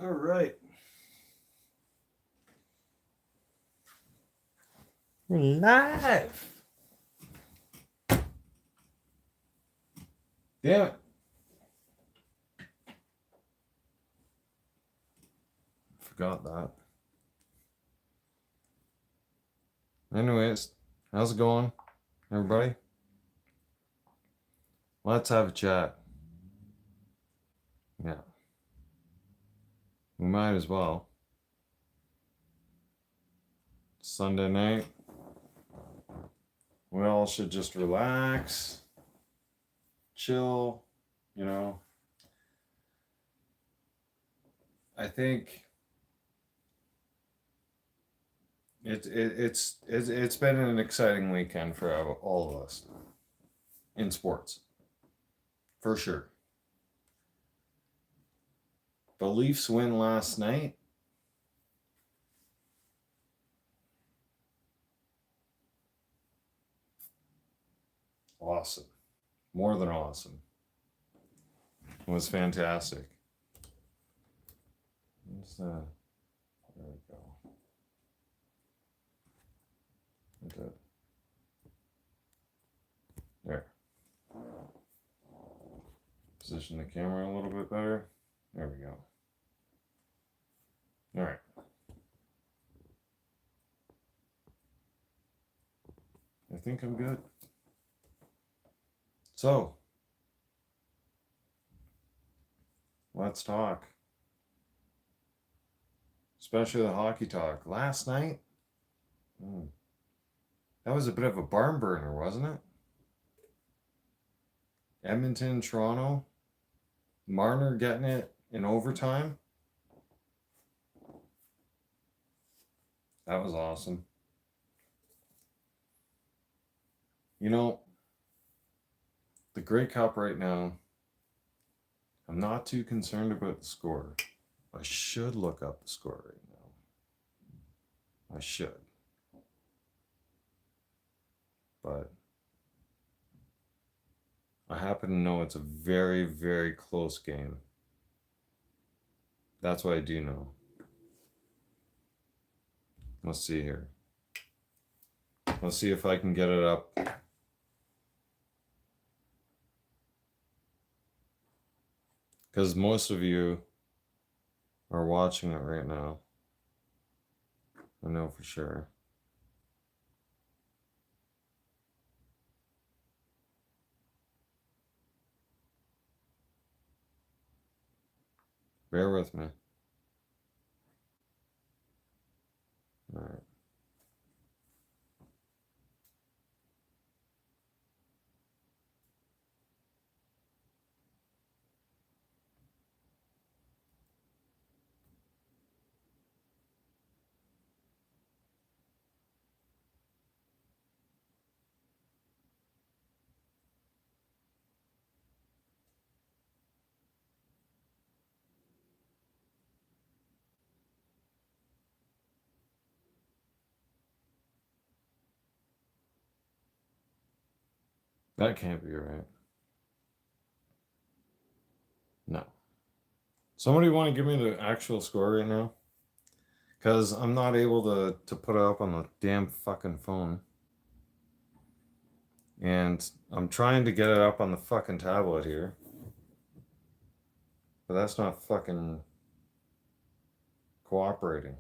All right. We're live. Damn it. Forgot that. Anyways, how's it going, everybody? Let's have a chat. Yeah. We might as well. Sunday night. We all should just relax, chill, you know. I think it's been an exciting weekend for all of us in sports, for sure. The Leafs win last night. Awesome. More than awesome. It was fantastic. There we go. Okay. There. Position the camera a little bit better. There we go. All right. I think I'm good. So, let's talk. Especially the hockey talk. Last night, that was a bit of a barn burner, wasn't it? Edmonton, Toronto, Marner getting it in overtime. That was awesome. You know, the Grey Cup right now, I'm not too concerned about the score. I should look up the score right now. I should. But I happen to know it's a very, very close game. That's what I do know. Let's see here. Let's see if I can get it up. Because most of you are watching it right now. I know for sure. Bear with me. All right. That can't be right. No. Somebody want to give me the actual score right now? Because I'm not able to put it up on the damn fucking phone. And I'm trying to get it up on the fucking tablet here. But that's not fucking cooperating.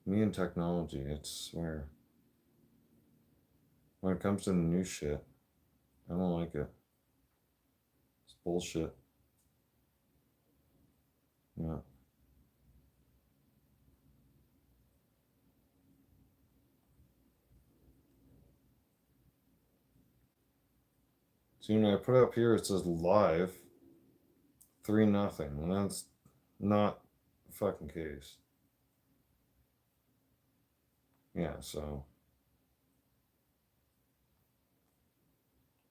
Me and technology, I swear. When it comes to the new shit, I don't like it. It's bullshit. Yeah. See, when I put it up here, it says live 3-0, and that's not the fucking case. Yeah, so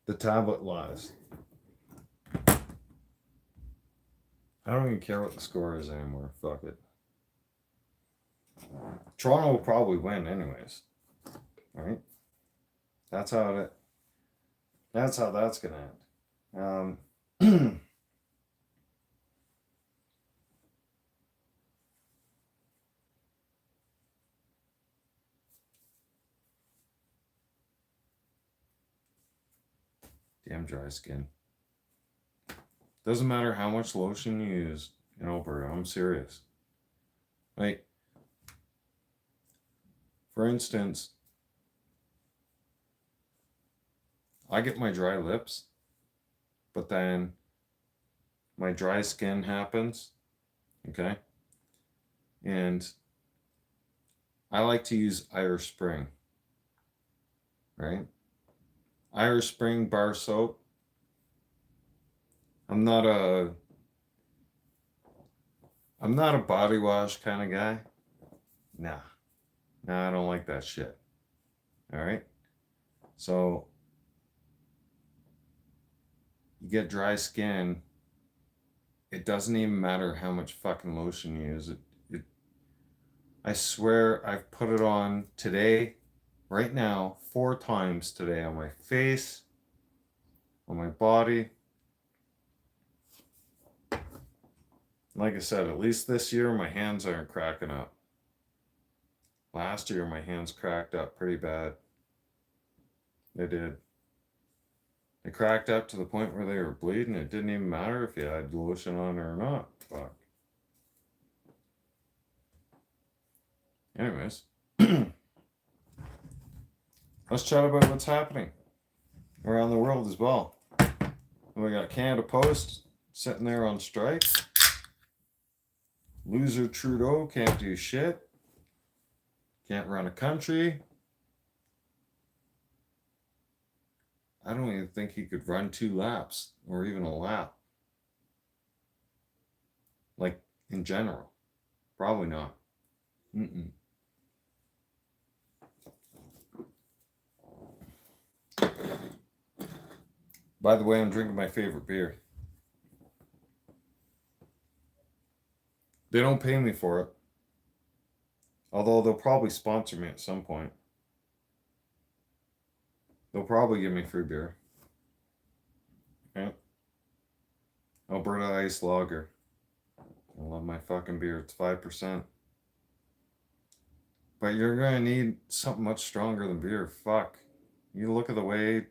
the tablet lies. I don't even care what the score is anymore. Fuck it. Toronto will probably win anyways. Right? That's how that's gonna end. Damn dry skin. Doesn't matter how much lotion you use in Alberta. I'm serious. Like, for instance, I get my dry lips, but then my dry skin happens, okay? And I like to use Irish Spring, right? Irish Spring bar soap. I'm not a body wash kind of guy. Nah, I don't like that shit. All right. So you get dry skin. It doesn't even matter how much fucking lotion you use. I swear I've put it on today, right now, 4 times today on my face, on my body. Like I said, at least this year my hands aren't cracking up. Last year my hands cracked up pretty bad. They did. They cracked up to the point where they were bleeding. It didn't even matter if you had lotion on or not. Fuck. Anyways, let's chat about what's happening around the world as well. We got Canada Post sitting there on strike. Loser Trudeau can't do shit. Can't run a country. I don't even think he could run 2 laps or even a lap. Like, in general. Probably not. By the way, I'm drinking my favorite beer. They don't pay me for it. Although they'll probably sponsor me at some point. They'll probably give me free beer. Yeah. Alberta Ice Lager. I love my fucking beer. It's 5%. But you're going to need something much stronger than beer. Fuck. You look at the way...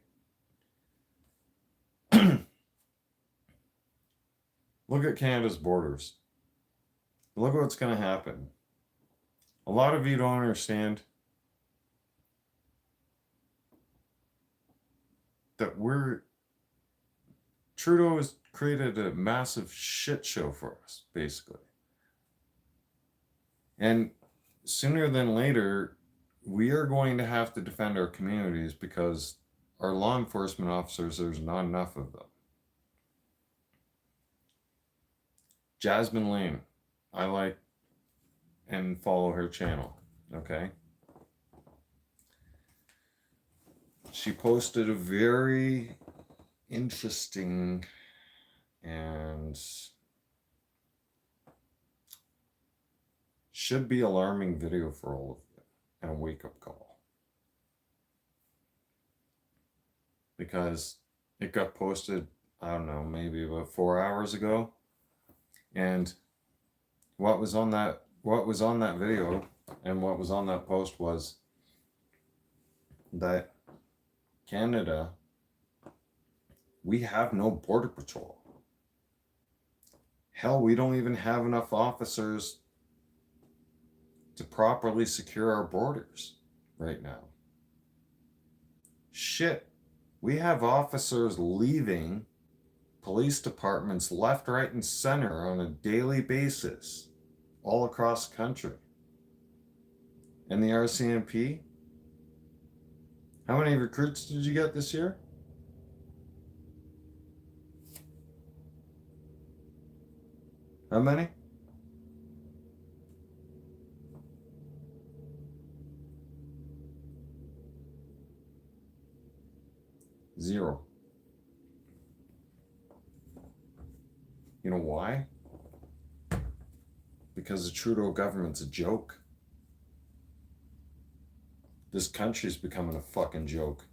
Look at Canada's borders. Look what's going to happen. A lot of you don't understand that Trudeau has created a massive shit show for us, basically. And sooner than later, we are going to have to defend our communities because our law enforcement officers, there's not enough of them. Jasmine Lane, I like and follow her channel, okay? She posted a very interesting and should be alarming video for all of you and a wake-up call. Because it got posted, I don't know, maybe about 4 hours ago. And what was on that video and what was on that post was that Canada, we have no border patrol. Hell, we don't even have enough officers to properly secure our borders right now. Shit, we have officers leaving police departments left, right, and center on a daily basis all across the country. And the RCMP, how many recruits did you get this year? How many? Zero. You know why? Because the Trudeau government's a joke. This country's becoming a fucking joke.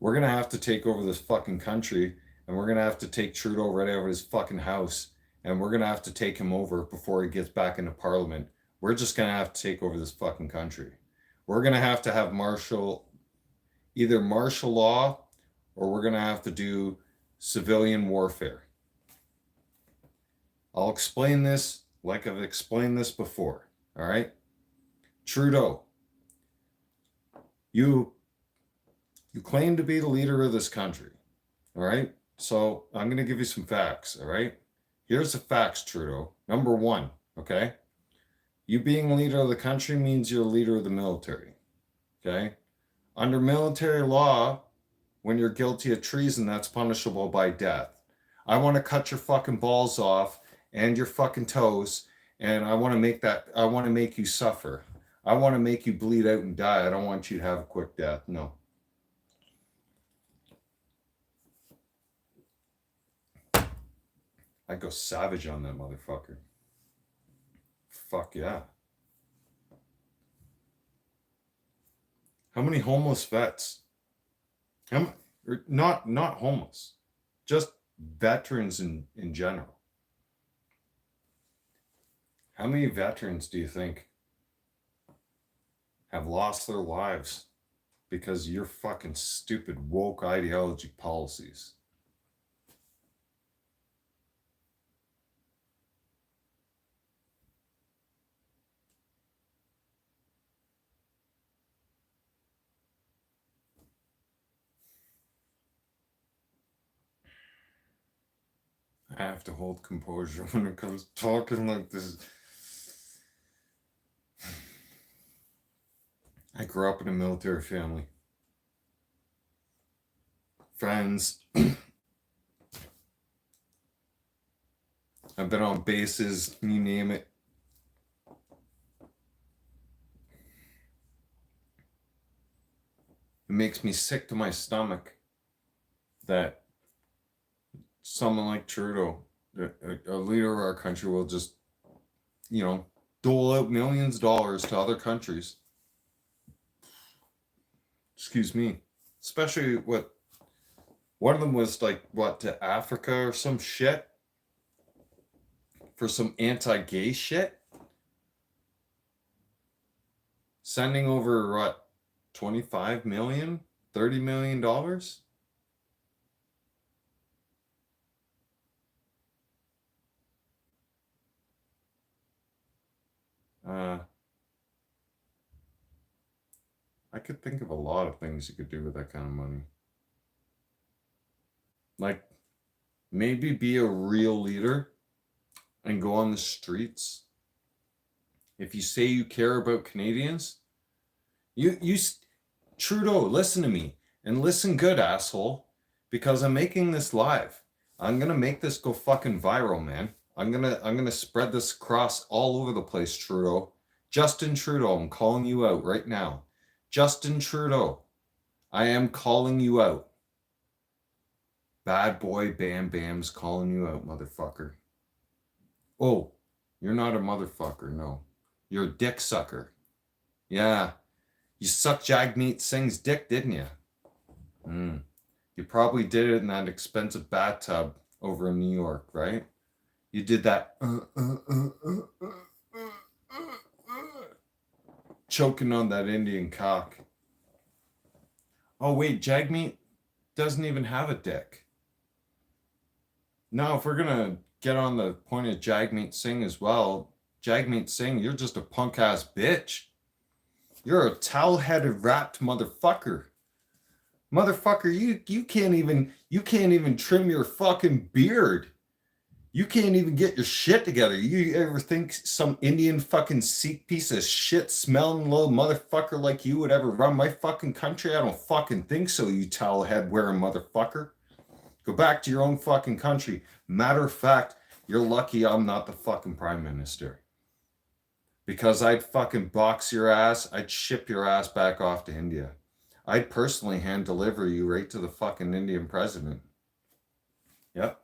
We're gonna have to take over this fucking country, and we're gonna have to take Trudeau right out of his fucking house, and we're gonna have to take him over before he gets back into Parliament. We're just gonna have to take over this fucking country. We're gonna have to have either martial law or we're going to have to do civilian warfare. I'll explain this like I've explained this before. All right? Trudeau, you claim to be the leader of this country. All right? So I'm going to give you some facts. All right? Here's the facts, Trudeau. Number one, okay? You being leader of the country means you're a leader of the military. Okay? Under military law, when you're guilty of treason, that's punishable by death. I want to cut your fucking balls off and your fucking toes, and I want to make you suffer. I want to make you bleed out and die. I don't want you to have a quick death. No. I'd go savage on that motherfucker. Fuck yeah. How many homeless vets? Not homeless, just veterans in general. How many veterans do you think have lost their lives because of your fucking stupid woke ideology policies? I have to hold composure when it comes to talking like this. I grew up in a military family. Friends. I've been on bases, you name it. It makes me sick to my stomach that someone like Trudeau, a leader of our country, will just, dole out millions of dollars to other countries. Excuse me. Especially one of them was to Africa or some shit for some anti-gay shit. Sending over 25 million, $30 million. I could think of a lot of things you could do with that kind of money. Like, maybe be a real leader and go on the streets. If you say you care about Canadians, Trudeau, listen to me, and listen good, asshole, because I'm making this live. I'm gonna make this go fucking viral, man. I'm gonna spread this across all over the place, Trudeau. Justin Trudeau, I'm calling you out right now. Justin Trudeau, I am calling you out. Bad boy Bam Bam's calling you out, motherfucker. Oh, you're not a motherfucker, no. You're a dick sucker. Yeah. You sucked Jagmeet Singh's dick, didn't you? You probably did it in that expensive bathtub over in New York, right? You did that choking on that Indian cock. Oh wait, Jagmeet doesn't even have a dick. Now, if we're gonna get on the point of Jagmeet Singh as well, Jagmeet Singh, you're just a punk ass bitch. You're a towel-headed wrapped motherfucker. Motherfucker, you can't even trim your fucking beard. You can't even get your shit together. You ever think some Indian fucking Sikh piece of shit smelling little motherfucker like you would ever run my fucking country? I don't fucking think so, you towel head wearing motherfucker. Go back to your own fucking country. Matter of fact, you're lucky I'm not the fucking prime minister. Because I'd fucking box your ass. I'd ship your ass back off to India. I'd personally hand deliver you right to the fucking Indian president. Yep.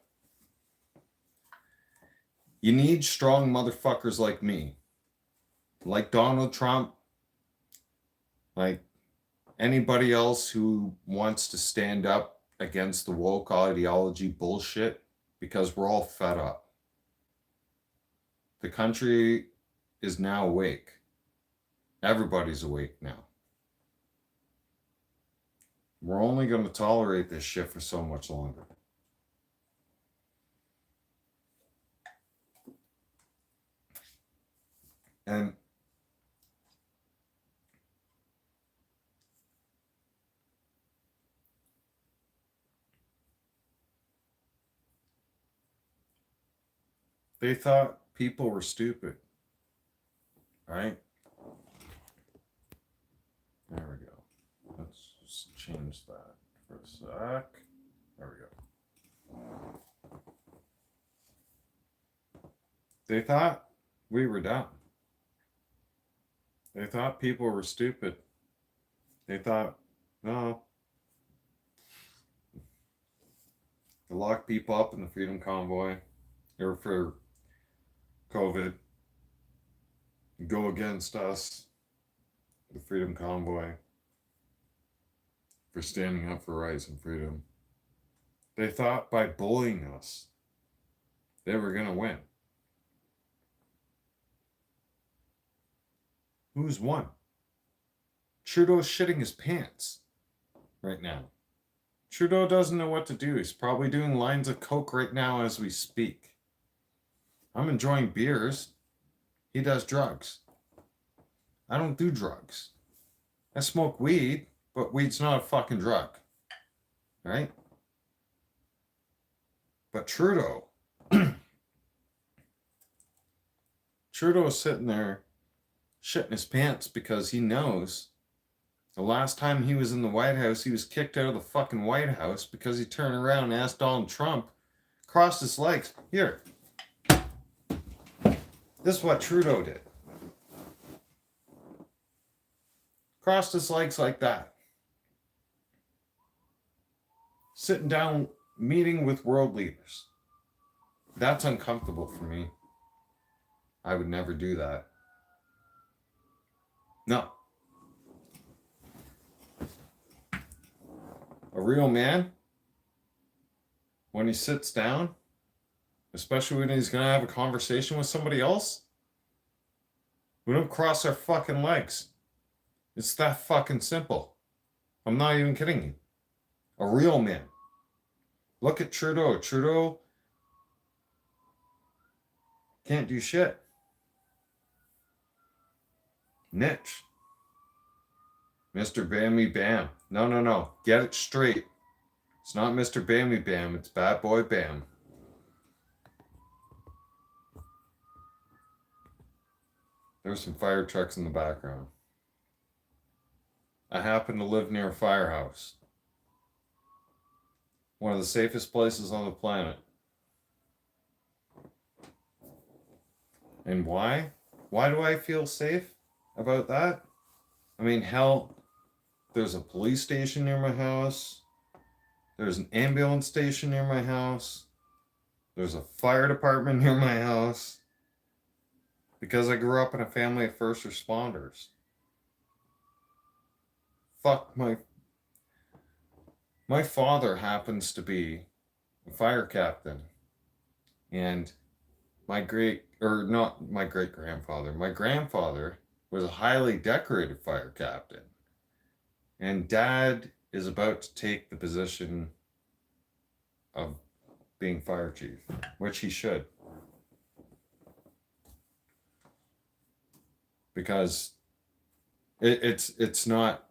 You need strong motherfuckers like me. Like Donald Trump. Like anybody else who wants to stand up against the woke ideology bullshit, because we're all fed up. The country is now awake. Everybody's awake now. We're only going to tolerate this shit for so much longer. And they thought people were stupid, right? There we go. Let's just change that for a sec. There we go. They thought we were dumb. They thought people were stupid. They thought, no. They locked people up in the Freedom Convoy or for COVID. Go against us, the Freedom Convoy, for standing up for rights and freedom. They thought by bullying us, they were going to win. Who's won? Trudeau's shitting his pants right now. Trudeau doesn't know what to do. He's probably doing lines of coke right now as we speak. I'm enjoying beers. He does drugs. I don't do drugs. I smoke weed, but weed's not a fucking drug. Right? But Trudeau, Trudeau's sitting there shitting his pants because he knows the last time he was in the White House, he was kicked out of the fucking White House because he turned around and asked Donald Trump, crossed his legs. Here. This is what Trudeau did. Crossed his legs like that. Sitting down, meeting with world leaders. That's uncomfortable for me. I would never do that. No. A real man, when he sits down, especially when he's going to have a conversation with somebody else, we don't cross our fucking legs. It's that fucking simple. I'm not even kidding you. A real man. Look at Trudeau. Trudeau can't do shit. Niche. Mr. Bammy Bam. No. Get it straight. It's not Mr. Bammy Bam. It's Bad Boy Bam. There's some fire trucks in the background. I happen to live near a firehouse. One of the safest places on the planet. And why? Why do I feel safe about that? I mean, hell, there's a police station near my house. There's an ambulance station near my house. There's a fire department near my house. Because I grew up in a family of first responders. Fuck, my father happens to be a fire captain. And my grandfather was a highly decorated fire captain. And Dad is about to take the position of being fire chief, which he should. Because it's not,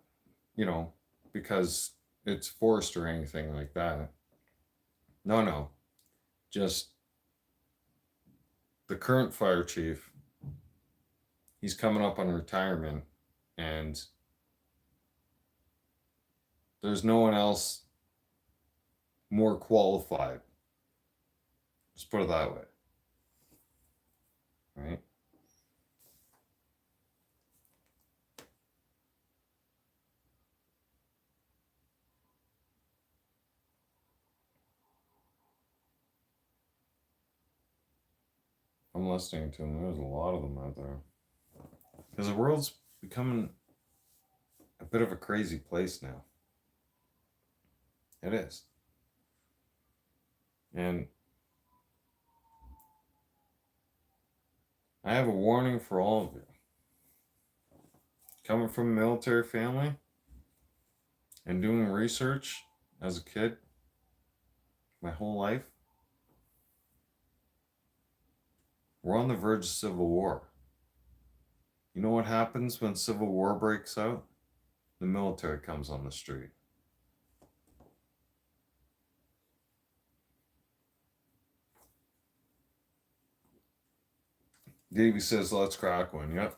because it's forced or anything like that. No. Just the current fire chief, he's coming up on retirement, and there's no one else more qualified. Let's put it that way. Right? I'm listening to them. There's a lot of them out there. Because the world's becoming a bit of a crazy place now. It is. And I have a warning for all of you. Coming from a military family, and doing research as a kid, my whole life, we're on the verge of civil war. You know what happens when civil war breaks out? The military comes on the street. Davey says, let's crack one. Yep.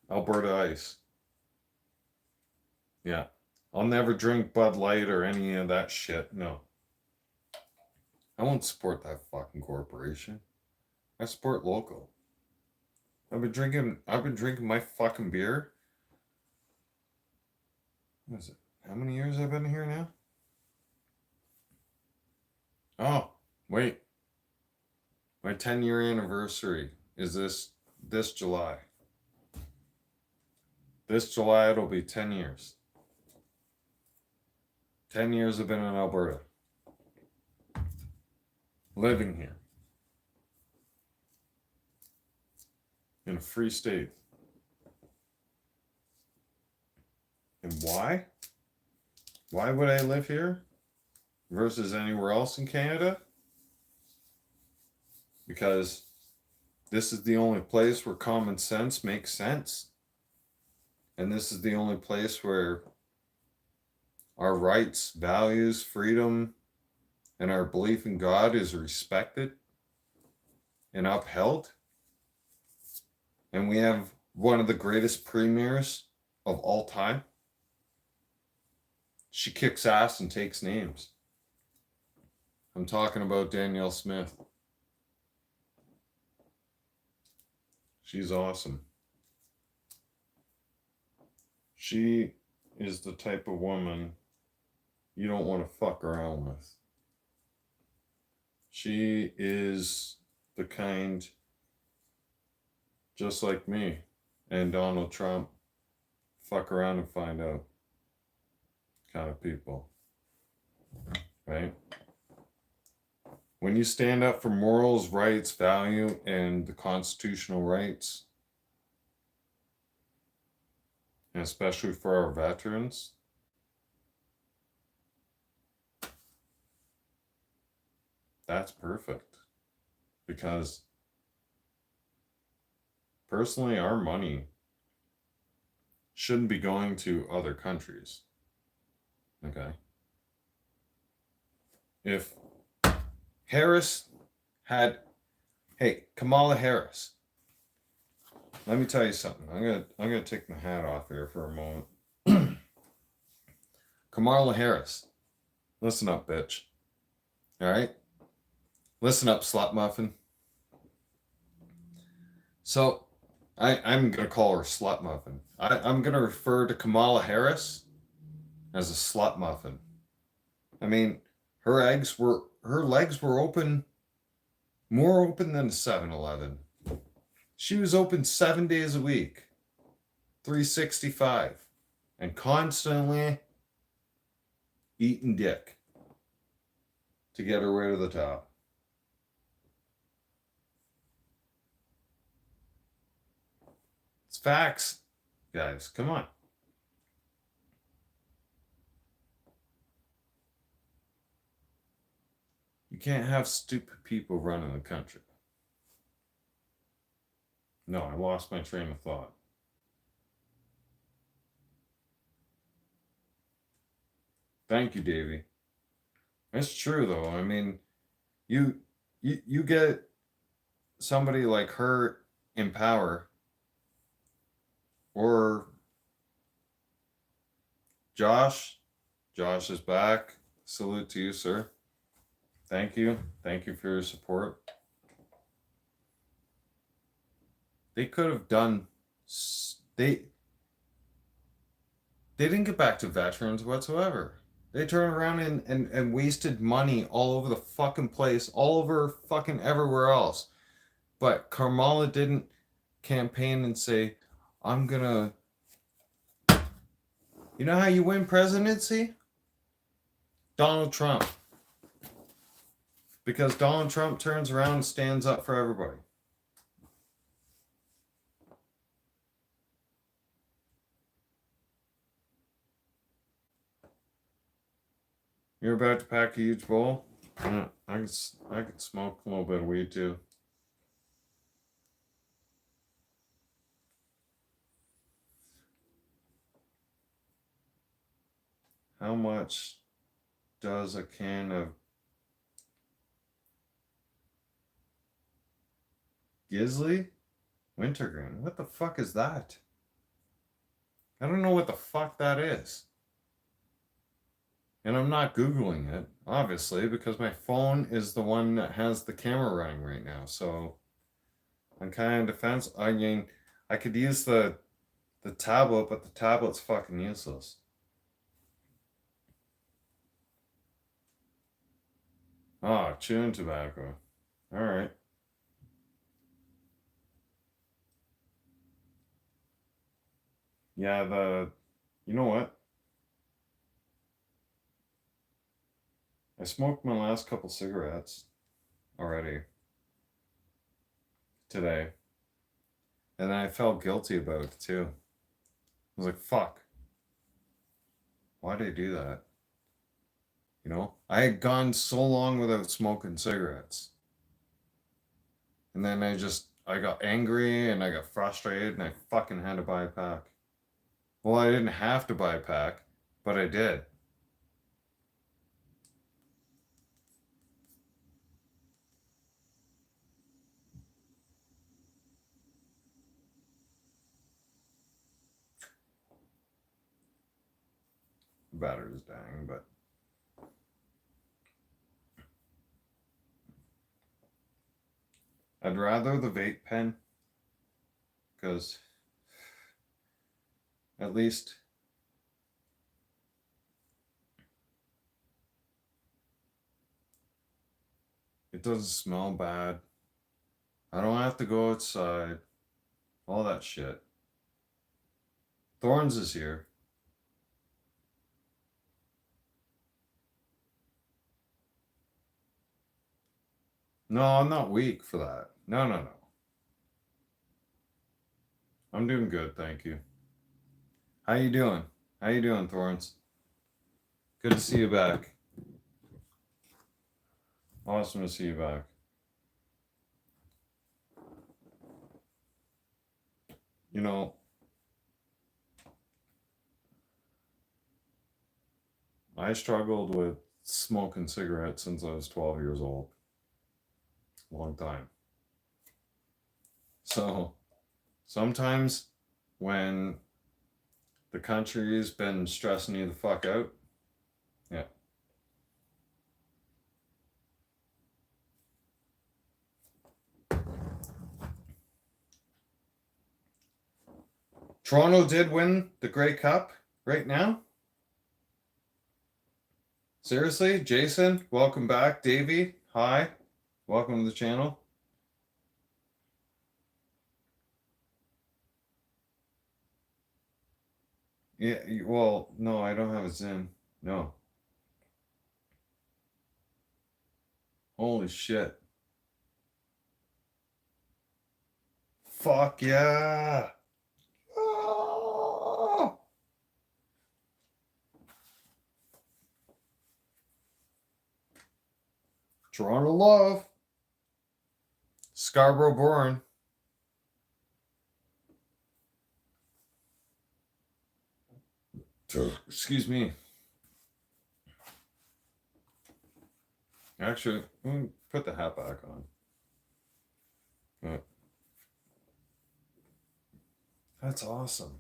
Alberta Ice. Yeah. I'll never drink Bud Light or any of that shit. No. I won't support that fucking corporation. I support local. I've been drinking my fucking beer. What is it? How many years I've been here now? Oh, wait. My 10-year anniversary is this July. This July it'll be 10 years. 10 years I've been in Alberta. Living here. In a free state. And why? Why would I live here versus anywhere else in Canada? Because this is the only place where common sense makes sense. And this is the only place where our rights, values, freedom, and our belief in God is respected and upheld. And we have one of the greatest premiers of all time. She kicks ass and takes names. I'm talking about Danielle Smith. She's awesome. She is the type of woman you don't want to fuck around with. She is the kind, just like me and Donald Trump, fuck around and find out kind of people. Right? When you stand up for morals, rights, value, and the constitutional rights, and especially for our veterans, that's perfect. Because personally, our money shouldn't be going to other countries. Okay? If Harris had, hey, Kamala Harris, let me tell you something. I'm gonna take my hat off here for a moment. Kamala Harris, listen up, bitch. All right, listen up, slut muffin. So, I'm gonna call her slut muffin. I'm gonna refer to Kamala Harris as a slut muffin. I mean, her legs were open, more open than a 7-Eleven. She was open 7 days a week, 365, and constantly eating dick to get her way to the top. It's facts, guys. Come on. You can't have stupid people running the country. No, I lost my train of thought. Thank you, Davey. It's true, though. I mean, you get somebody like her in power, or Josh. Josh is back. Salute to you, sir. Thank you. Thank you for your support. They could have done. They didn't get back to veterans whatsoever. They turned around and wasted money all over the fucking place, all over fucking everywhere else. But Kamala didn't campaign and say, I'm gonna. You know how you win presidency? Donald Trump. Because Donald Trump turns around and stands up for everybody. You're about to pack a huge bowl? Yeah, I could smoke a little bit of weed too. How much does a can of Gisley wintergreen? What the fuck is that? I don't know what the fuck that is. And I'm not Googling it, obviously, because my phone is the one that has the camera running right now. So I'm kind of defense. I mean, I could use the tablet, but the tablet's fucking useless. Ah, chewing tobacco. All right. Yeah, you know what? I smoked my last couple cigarettes already today. And then I felt guilty about it too. I was like, fuck. Why did I do that? You know? I had gone so long without smoking cigarettes. And then I got angry and I got frustrated and I fucking had to buy a pack. Well, I didn't have to buy a pack, but I did. The battery's dying, but I'd rather the vape pen because at least it doesn't smell bad. I don't have to go outside. All that shit. Thorns is here. No, I'm not weak for that. No. I'm doing good, thank you. How you doing? How you doing, Thorns? Good to see you back. Awesome to see you back. You know, I struggled with smoking cigarettes since I was 12 years old. Long time. So sometimes when the country's been stressing you the fuck out, yeah. Toronto did win the Grey Cup right now. Seriously, Jason, welcome back. Davey, hi, welcome to the channel. Yeah, well, no, I don't have a Zyn. No. Holy shit. Fuck yeah. Oh! Toronto love. Scarborough born. Excuse me. Actually, put the hat back on. That's awesome.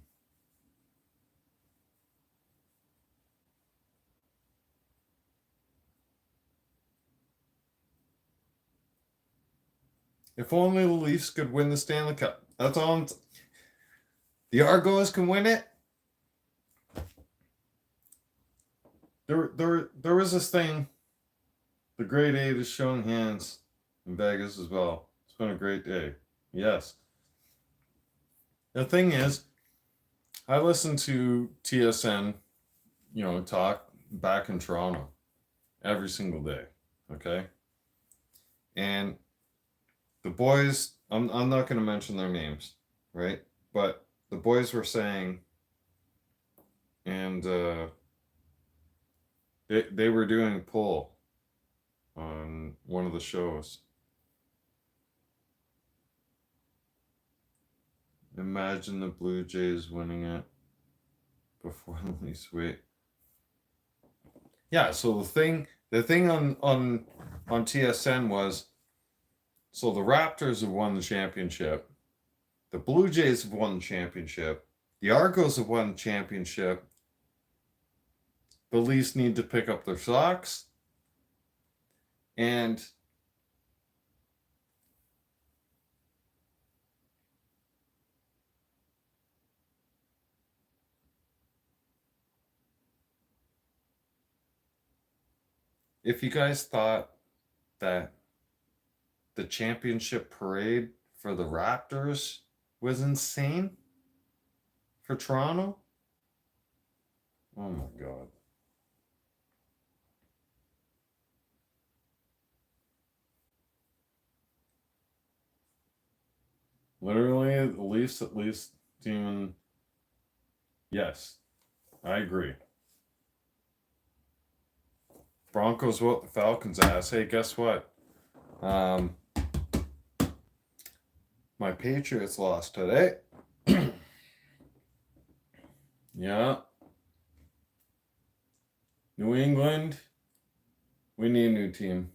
If only the Leafs could win the Stanley Cup. That's all. The Argos can win it. There was this thing. The Great 8 is showing hands in Vegas as well. It's been a great day. Yes. The thing is, I listen to TSN, talk back in Toronto every single day. Okay. And the boys, I'm not going to mention their names, right? But the boys were saying, and They were doing a poll on one of the shows. Imagine the Blue Jays winning it before the Leafs. Wait. Yeah, so the thing on TSN was, so the Raptors have won the championship. The Blue Jays have won the championship. The Argos have won the championship. The Leafs need to pick up their socks. And if you guys thought that the championship parade for the Raptors was insane for Toronto, oh my God. Literally, the Leafs at least even. Yes, I agree. Broncos whooped the Falcons' ass. Hey, guess what? My Patriots lost today. Yeah. New England, we need a new team.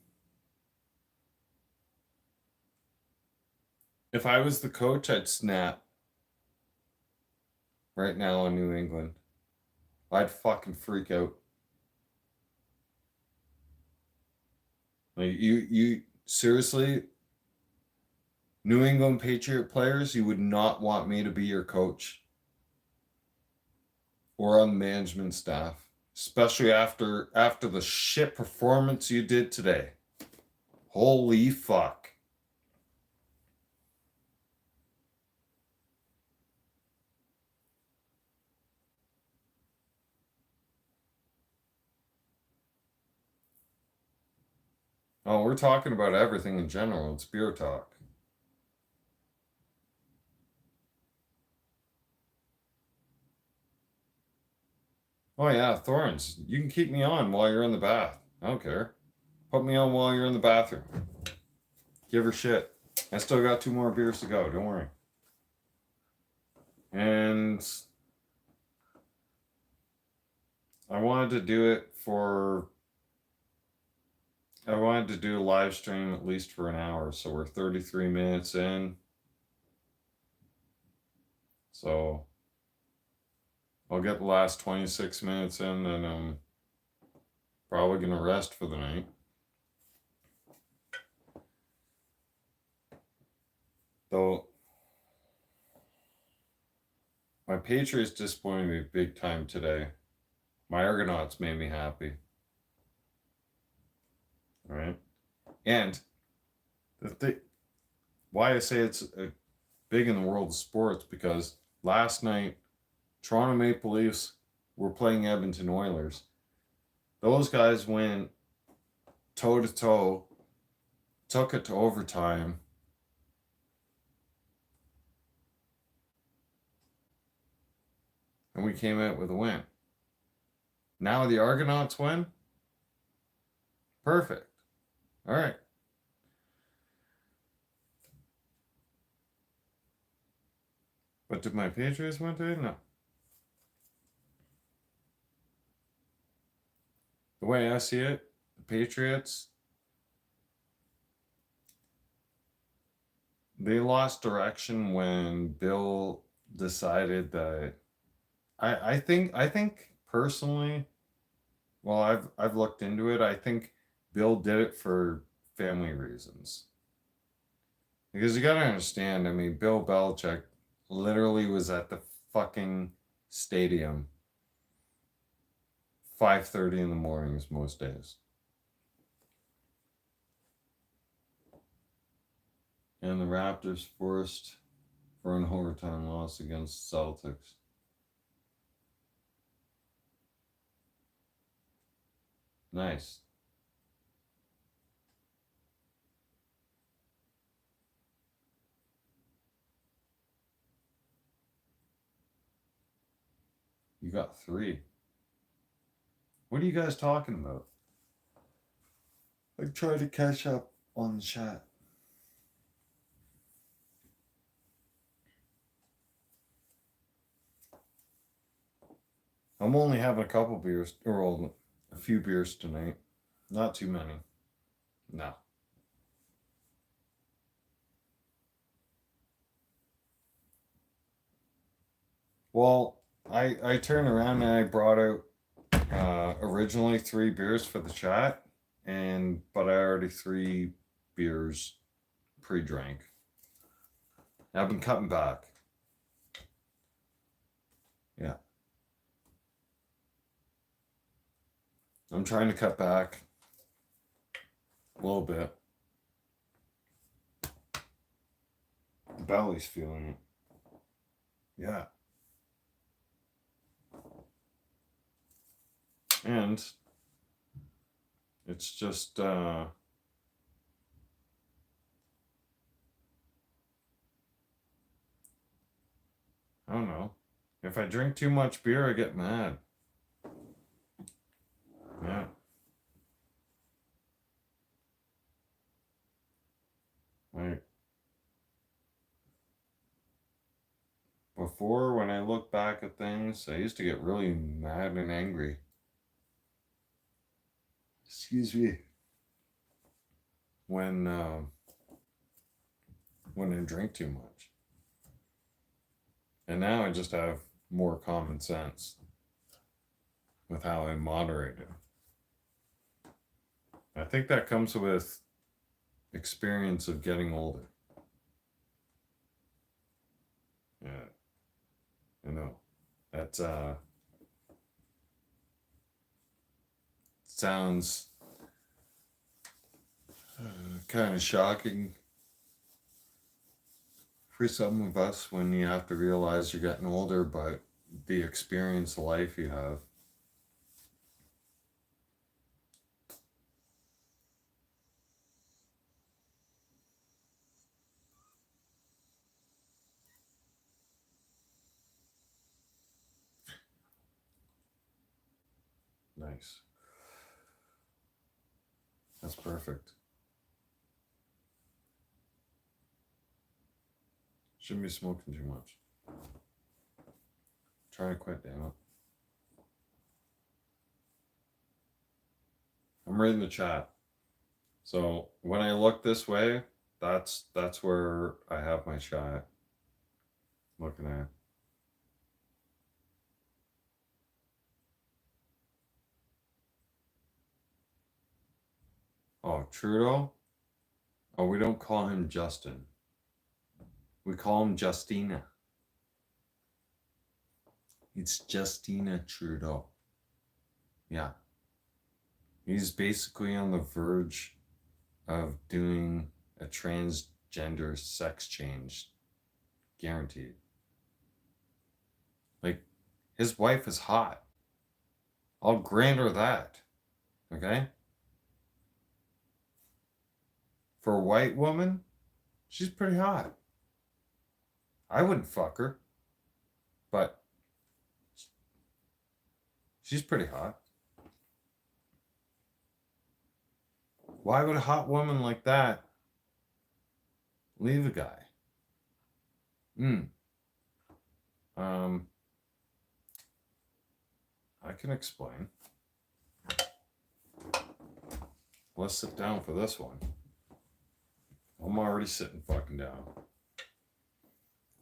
If I was the coach, I'd snap right now on New England. I'd fucking freak out. Like you seriously, New England Patriot players, you would not want me to be your coach or on the management staff, especially after the shit performance you did today. Holy fuck. Oh, we're talking about everything in general. It's beer talk. Oh yeah, Thorns. You can keep me on while you're in the bath. I don't care. Put me on while you're in the bathroom. Give her shit. I still got 2 more beers to go. Don't worry. And I wanted to do it for. I wanted to do a live stream at least for an hour, so we're 33 minutes in. So I'll get the last 26 minutes in, and I'm probably going to rest for the night. Though my Patriots disappointed me big time today. My Argonauts made me happy. All right. And why I say it's big in the world of sports, because last night, Toronto Maple Leafs were playing Edmonton Oilers. Those guys went toe to toe, took it to overtime. And we came out with a win. Now the Argonauts win? Perfect. All right. But did my Patriots win today? No. The way I see it, the Patriots, they lost direction when Bill decided that I think personally, well, I've looked into it. I think Bill did it for family reasons. Because you gotta understand, I mean, Bill Belichick literally was at the fucking stadium 5:30 in the mornings most days. And the Raptors forced for an overtime loss against Celtics. Nice. You got 3. What are you guys talking about? I try to catch up on the chat. I'm only having a couple beers, or a few beers tonight. Not too many. No. Well, I turned around and I brought out originally 3 beers for the chat, but I already 3 beers pre-drank. I've been cutting back. Yeah. I'm trying to cut back a little bit. The belly's feeling it. Yeah. And it's just I don't know. If I drink too much beer, I get mad. Yeah. Like, before, when I look back at things, I used to get really mad and angry. Excuse me. When I drink too much. And now I just have more common sense with how I moderate it. I think that comes with experience of getting older. Yeah. I know. That sounds kind of shocking for some of us when you have to realize you're getting older, but the experience of life you have. Nice. That's perfect. Shouldn't be smoking too much. Try to quit, damn it. I'm reading the chat. So when I look this way, that's where I have my chat looking at. Oh, Trudeau? Oh, we don't call him Justin. We call him Justina. It's Justina Trudeau. Yeah. He's basically on the verge of doing a transgender sex change. Guaranteed. Like, his wife is hot. I'll grant her that. Okay? For a white woman, she's pretty hot. I wouldn't fuck her, but she's pretty hot. Why would a hot woman like that leave a guy? I can explain. Let's sit down for this one. I'm already sitting fucking down.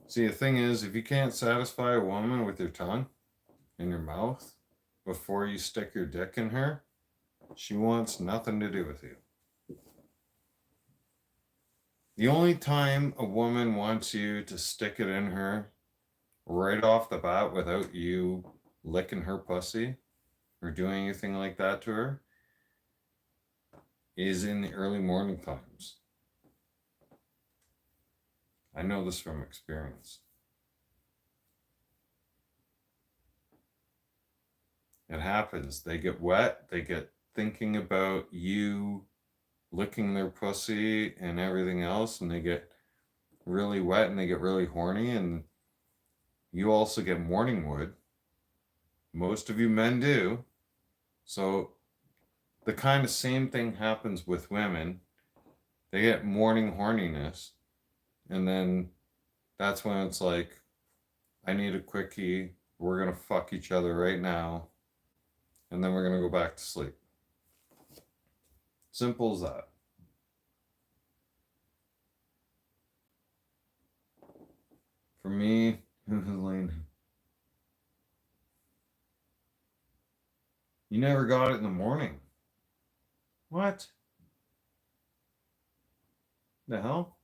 See, the thing is, if you can't satisfy a woman with your tongue in your mouth before you stick your dick in her, she wants nothing to do with you. The only time a woman wants you to stick it in her right off the bat without you licking her pussy or doing anything like that to her is in the early morning times. I know this from experience. It happens. They get wet. They get thinking about you licking their pussy and everything else, and they get really wet and they get really horny, and you also get morning wood. Most of you men do. So the kind of same thing happens with women. They get morning horniness, and then that's when it's like, I need a quickie. We're gonna fuck each other right now, and then we're gonna go back to sleep. Simple as that. For me, Lane, you never got it in the morning. What? The hell?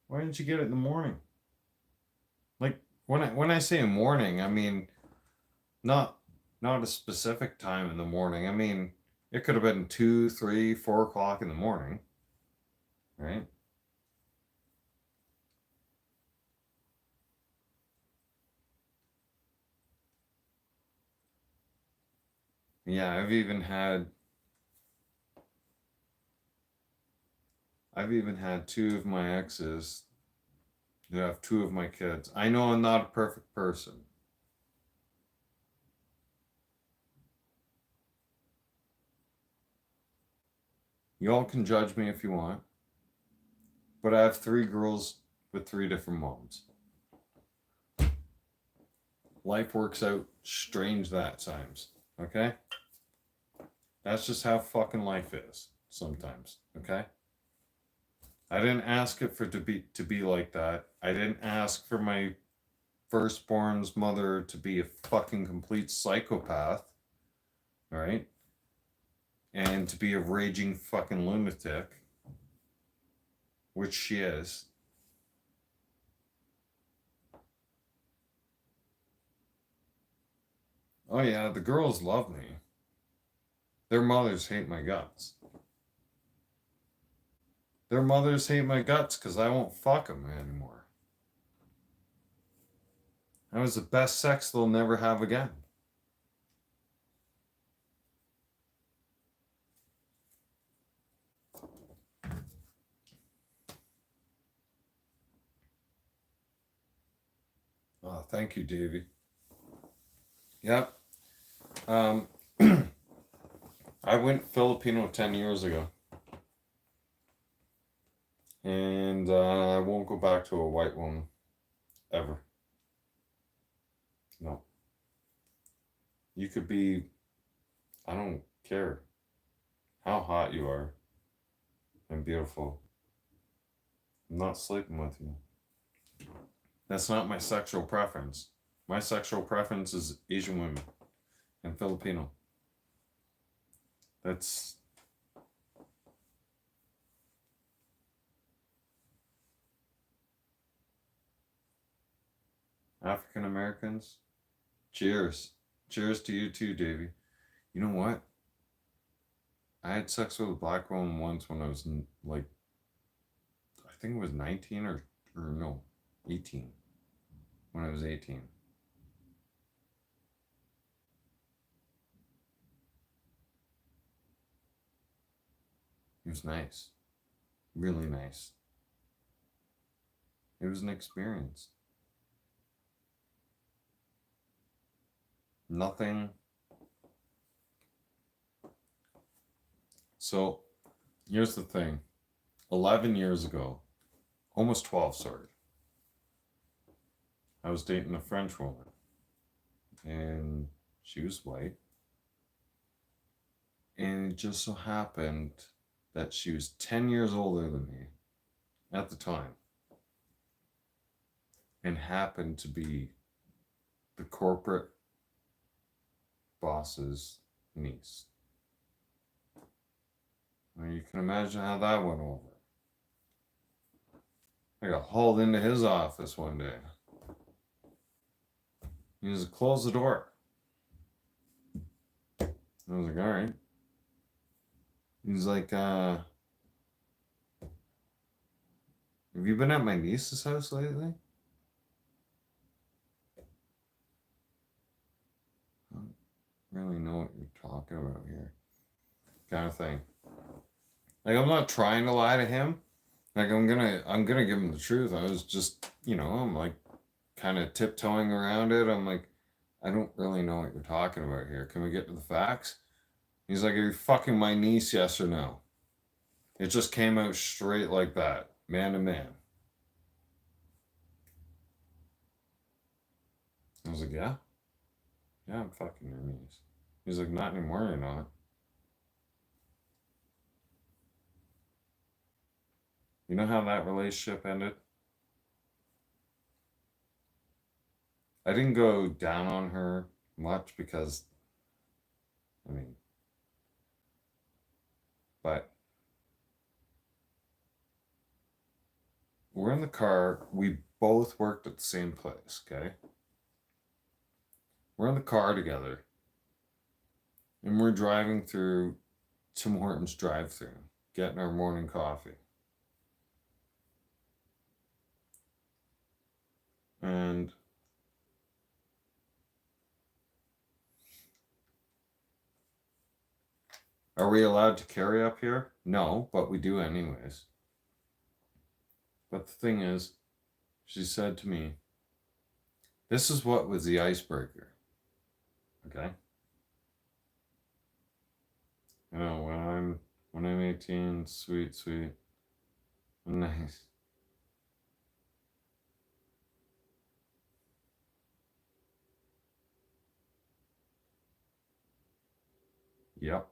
Why didn't you get it in the morning? Like when I say morning, I mean not not a specific time in the morning. I mean it could have been 2, 3, 4 o'clock in the morning, right? Yeah, I've even had two of my exes who have two of my kids. I know I'm not a perfect person. You all can judge me if you want, but I have three girls with three different moms. Life works out strange that times, okay? That's just how fucking life is sometimes, okay? I didn't ask it for to be like that. I didn't ask for my firstborn's mother to be a fucking complete psychopath, all right? And to be a raging fucking lunatic, which she is. Oh yeah, the girls love me. Their mothers hate my guts. Their mothers hate my guts because I won't fuck them anymore. That was the best sex they'll never have again. Oh, thank you, Davey. Yep. Um, I went Filipino 10 years ago. And I won't go back to a white woman. Ever. No. You could be, I don't care how hot you are and beautiful. I'm not sleeping with you. That's not my sexual preference. My sexual preference is Asian women and Filipino. That's African Americans. Cheers. Cheers to you too, Davey. You know what? I had sex with a black woman once when I was like, I think it was 19 or no, 18. When I was 18. It was nice. Really nice. It was an experience. Nothing. So here's the thing 11 years ago, almost 12, sorry, I was dating a French woman. And she was white. And it just so happened that she was 10 years older than me at the time and happened to be the corporate boss's niece. Now you can imagine how that went over. I got hauled into his office one day. He was like, close the door. I was like, all right. He's like, have you been at my niece's house lately? I don't really know what you're talking about here. Kind of thing. Like I'm not trying to lie to him. Like I'm gonna give him the truth. I was just, I'm like kind of tiptoeing around it. I'm like, I don't really know what you're talking about here. Can we get to the facts? He's like, are you fucking my niece, yes or no? It just came out straight like that, man to man. I was like, yeah? Yeah, I'm fucking your niece. He's like, not anymore, you're not. You know how that relationship ended? I didn't go down on her much because, I mean, but we're in the car. We both worked at the same place, okay? We're in the car together. And we're driving through Tim Hortons drive-through, getting our morning coffee. And are we allowed to carry up here? No, but we do anyways. But the thing is, she said to me, this is what was the icebreaker. Okay? You know, when I'm 18, sweet, nice. Yep.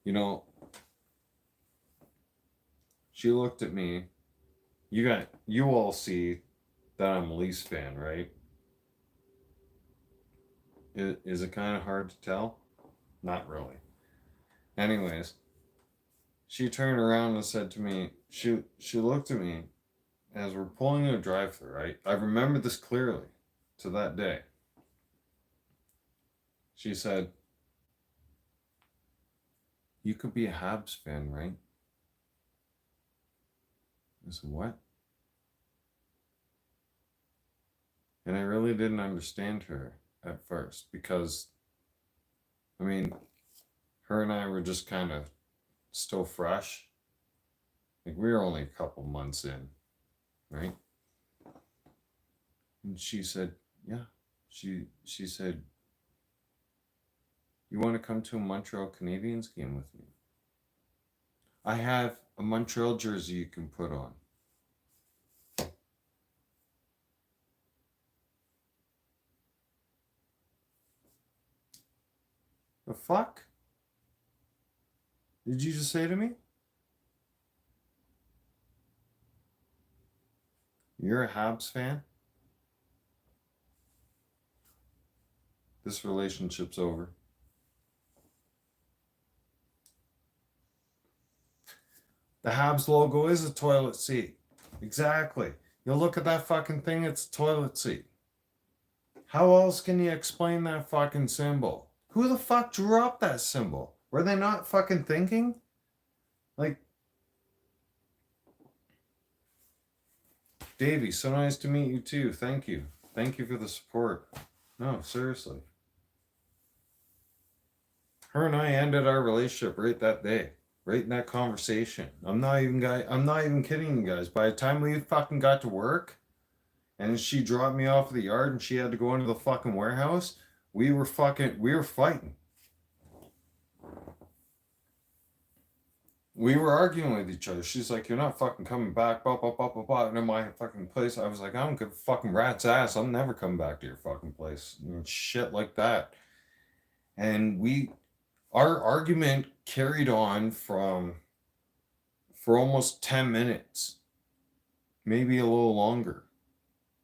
You know, she looked at me. You all see that I'm a Leafs fan, right? Is it kind of hard to tell? Not really. Anyways, she turned around and said to me, she looked at me as we're pulling in a drive-through, right? I remember this clearly to that day. She said, you could be a Habs fan, right? I said, what? And I really didn't understand her at first because, I mean, her and I were just kind of still fresh. Like we were only a couple months in, right? And she said, yeah. She said, you want to come to a Montreal Canadiens game with me? I have a Montreal jersey you can put on. The fuck? Did you just say to me? You're a Habs fan? This relationship's over. The Habs logo is a toilet seat. Exactly. You look at that fucking thing, it's a toilet seat. How else can you explain that fucking symbol? Who the fuck drew up that symbol? Were they not fucking thinking? Like, Davey, so nice to meet you too. Thank you. Thank you for the support. No, seriously. Her and I ended our relationship right that day. Right in that conversation. I'm not even kidding you guys. By the time we fucking got to work and she dropped me off at the yard and she had to go into the fucking warehouse, we were fighting. We were arguing with each other. She's like, you're not fucking coming back, blah, blah, blah, blah, blah. And in my fucking place, I was like, I don't give a fucking rat's ass. I'm never coming back to your fucking place. And shit like that. And our argument carried on for almost 10 minutes, maybe a little longer,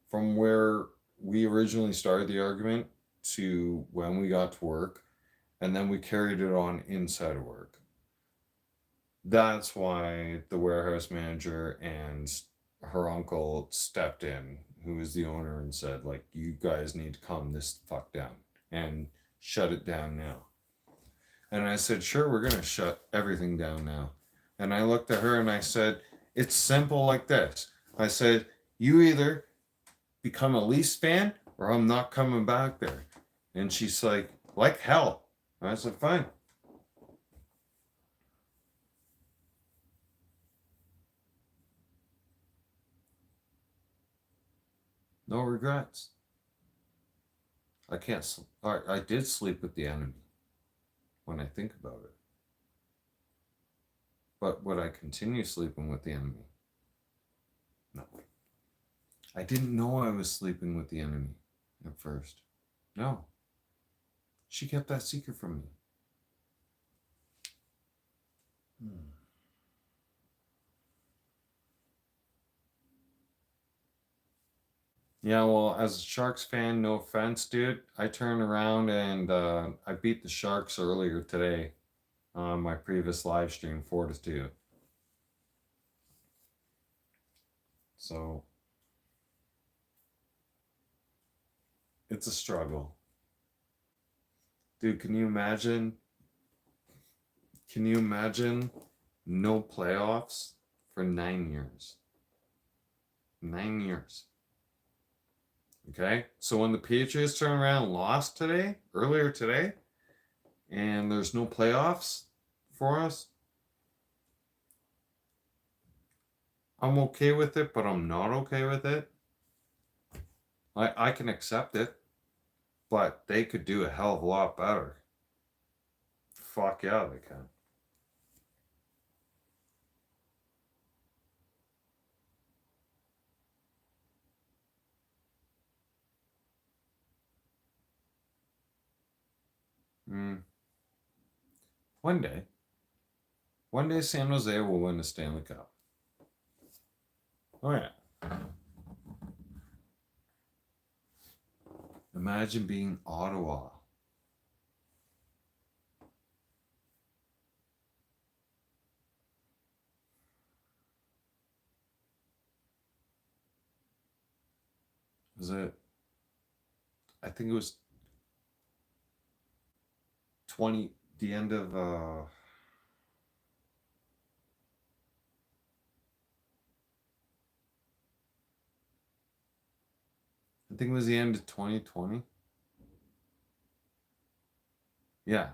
from where we originally started the argument to when we got to work. And then we carried it on inside of work. That's why the warehouse manager and her uncle stepped in, who was the owner, and said, like, you guys need to calm this fuck down and shut it down now. And I said, sure, we're going to shut everything down now. And I looked at her and I said, it's simple like this. I said, you either become a Leafs fan or I'm not coming back there. And she's like hell. And I said, fine. No regrets. I can't. I did sleep with the enemy when I think about it. But would I continue sleeping with the enemy? No. I didn't know I was sleeping with the enemy at first. No. She kept that secret from me. Yeah, well, as a Sharks fan, no offense, dude. I turned around and I beat the Sharks earlier today on my previous live stream, 4-2. So it's a struggle. Dude, can you imagine? Can you imagine no playoffs for 9 years? 9 years. Okay? So when the Patriots turn around and lost earlier today, and there's no playoffs for us, I'm okay with it, but I'm not okay with it. I can accept it, but they could do a hell of a lot better. Fuck yeah, they can. Mm. One day. One day San Jose will win the Stanley Cup. Oh yeah. Imagine being Ottawa. Was it? I think it was 20. The end of. I think it was the end of 2020. Yeah,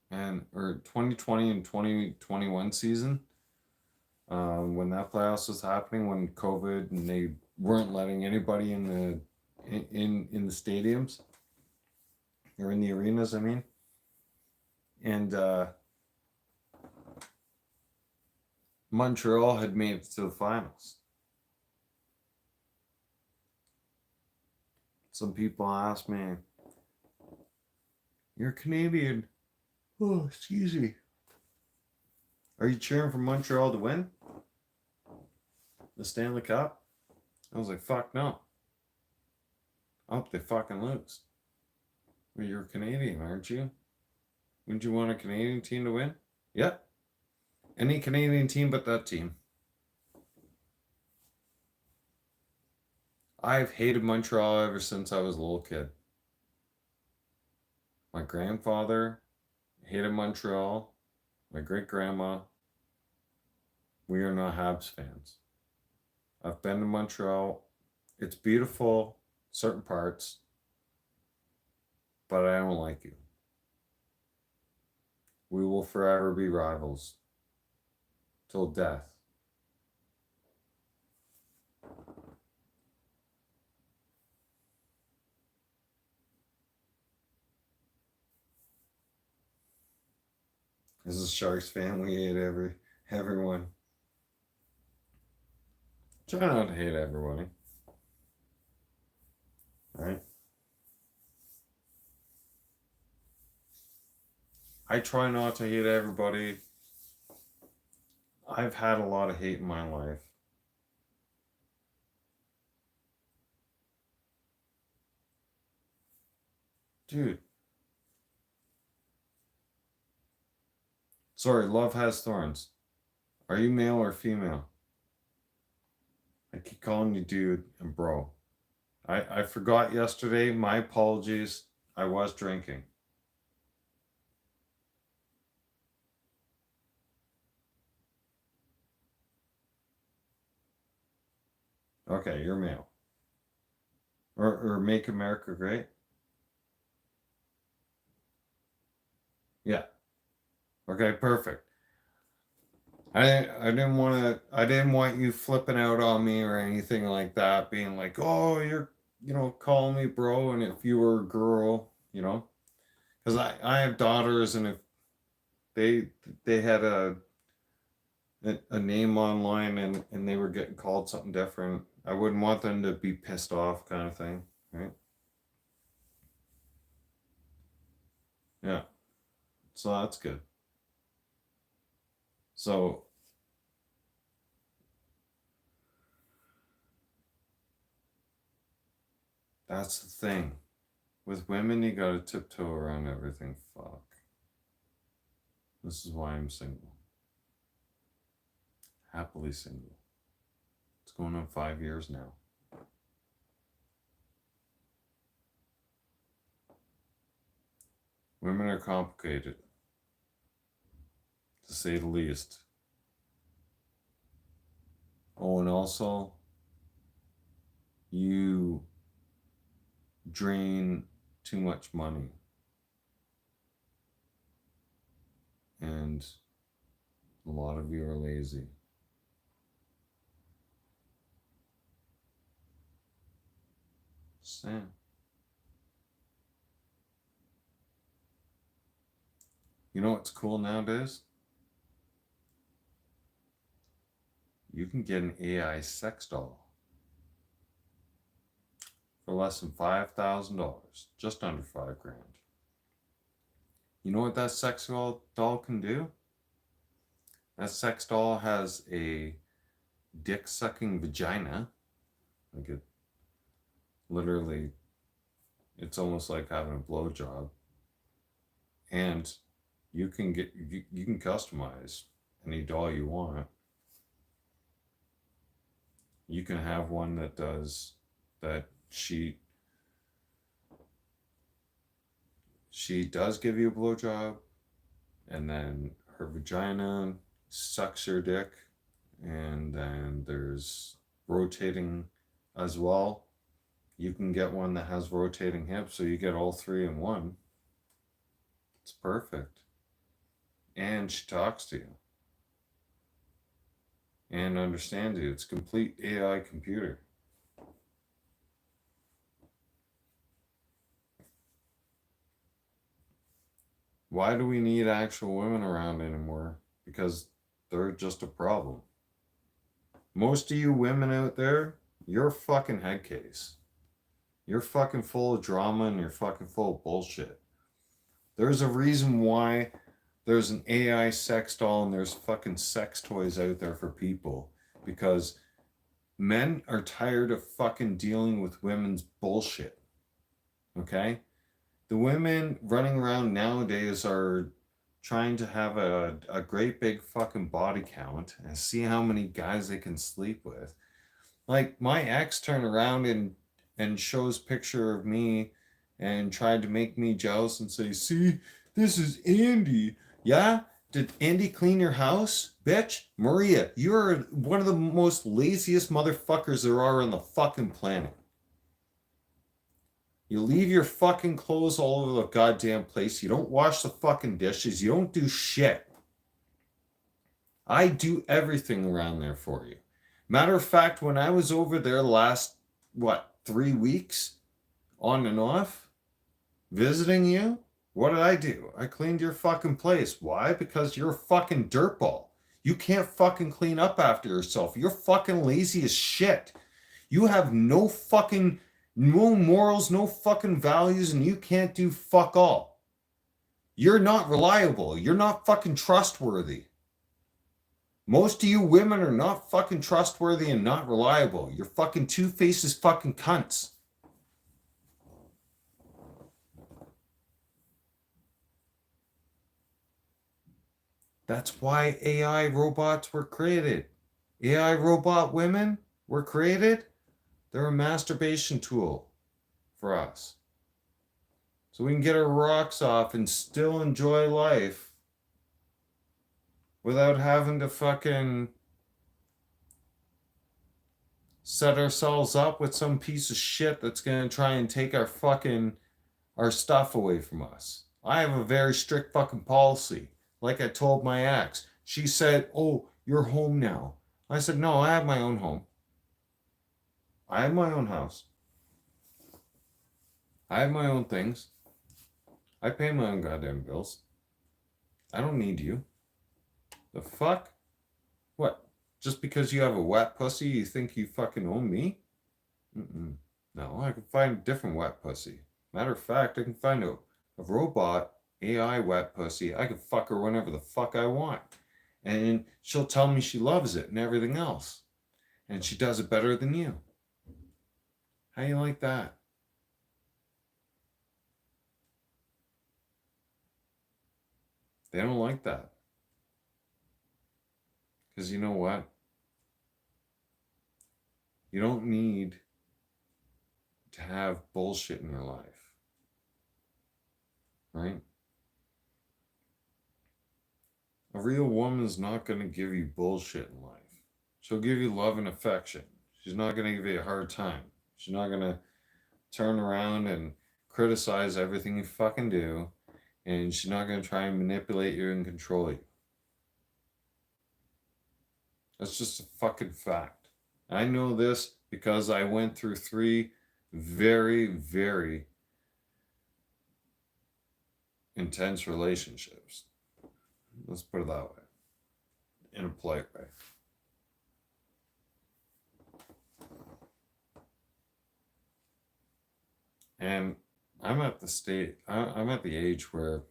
and or 2020 and 2021 season. When that playoffs was happening, when COVID and they weren't letting anybody in the stadiums or in the arenas, I mean, and Montreal had made it to the finals. Some people ask me, "You're Canadian." Oh, excuse me. Are you cheering for Montreal to win the Stanley Cup? I was like, fuck no. I hope they fucking lose. Well, you're Canadian, aren't you? Wouldn't you want a Canadian team to win? Yep. Any Canadian team but that team. I've hated Montreal ever since I was a little kid. My grandfather hated Montreal. My great grandma. We are not Habs fans. I've been to Montreal. It's beautiful, certain parts, but I don't like you. We will forever be rivals till death. As a Sharks fan, we hate everyone. Try not to hate everybody. Right? I try not to hate everybody. I've had a lot of hate in my life. Dude. Sorry, love has thorns. Are you male or female? I keep calling you dude and bro. I forgot yesterday. My apologies. I was drinking. Okay, you're male. Or Make America Great? Yeah. Okay, perfect. I didn't want you flipping out on me or anything like that, being like, oh, you're call me bro, and if you were a girl, because I have daughters, and if they they had a name online, and they were getting called something different, I wouldn't want them to be pissed off, kind of thing, right? Yeah, so that's good. So that's the thing. With women, you gotta tiptoe around everything. Fuck. This is why I'm single. Happily single. It's going on 5 years now. Women are complicated, to say the least. Oh, and also, you drain too much money. And a lot of you are lazy. Sam. You know what's cool nowadays? You can get an AI sex doll for less than $5,000, just under $5,000. You know what that sex doll can do? That sex doll has a dick sucking vagina. Like it literally, it's almost like having a blowjob. And you can customize any doll you want. You can have one that does that. She does give you a blowjob, and then her vagina sucks your dick, and then there's rotating as well. You can get one that has rotating hips, so you get all three in one. It's perfect. And she talks to you and understands you. It's a complete AI computer. Why do we need actual women around anymore? Because they're just a problem. Most of you women out there, you're a fucking head case. You're fucking full of drama, and you're fucking full of bullshit. There's a reason why there's an AI sex doll and there's fucking sex toys out there for people. Because men are tired of fucking dealing with women's bullshit. Okay? The women running around nowadays are trying to have a great big fucking body count and see how many guys they can sleep with. Like, my ex turned around and shows picture of me and tried to make me jealous and say, see, this is Andy. Yeah? Did Andy clean your house? Bitch, Maria, you're one of the most laziest motherfuckers there are on the fucking planet. You leave your fucking clothes all over the goddamn place. You don't wash the fucking dishes. You don't do shit. I do everything around there for you. Matter of fact, when I was over there last, 3 weeks on and off, visiting you, what did I do? I cleaned your fucking place. Why? Because you're a fucking dirtball. You can't fucking clean up after yourself. You're fucking lazy as shit. You have no morals, no fucking values, and you can't do fuck all. You're not reliable. You're not fucking trustworthy. Most of you women are not fucking trustworthy and not reliable. You're fucking two-faces fucking cunts. That's why AI robots were created. AI robot women were created. They're a masturbation tool for us. So we can get our rocks off and still enjoy life without having to fucking set ourselves up with some piece of shit that's going to try and take our stuff away from us. I have a very strict fucking policy. Like I told my ex, she said, "Oh, you're home now." I said, "No, I have my own home. I have my own house. I have my own things. I pay my own goddamn bills. I don't need you. The fuck? What? Just because you have a wet pussy, you think you fucking own me? Mm-mm. No, I can find a different wet pussy. Matter of fact, I can find a robot AI wet pussy. I can fuck her whenever the fuck I want. And she'll tell me she loves it and everything else. And she does it better than you. How you like that? They don't like that. Because you know what? You don't need to have bullshit in your life. Right? A real woman's not going to give you bullshit in life. She'll give you love and affection. She's not going to give you a hard time. She's not going to turn around and criticize everything you fucking do. And she's not going to try and manipulate you and control you. That's just a fucking fact. I know this because I went through 3 very, very intense relationships. Let's put it that way. In a polite way. And I'm at the age where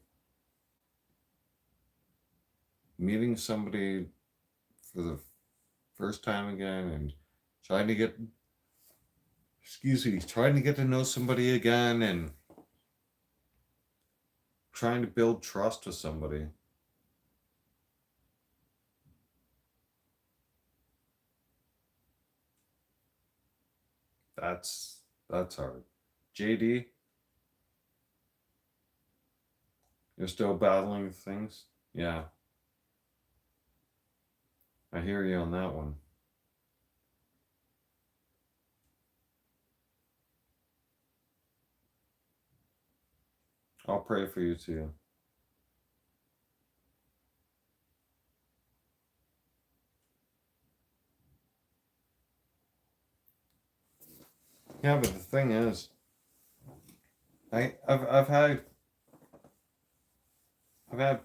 meeting somebody for the first time again and trying to get to know somebody again and trying to build trust with somebody. That's hard. JD, you're still battling with things? Yeah. I hear you on that one. I'll pray for you too. Yeah, but the thing is, I've had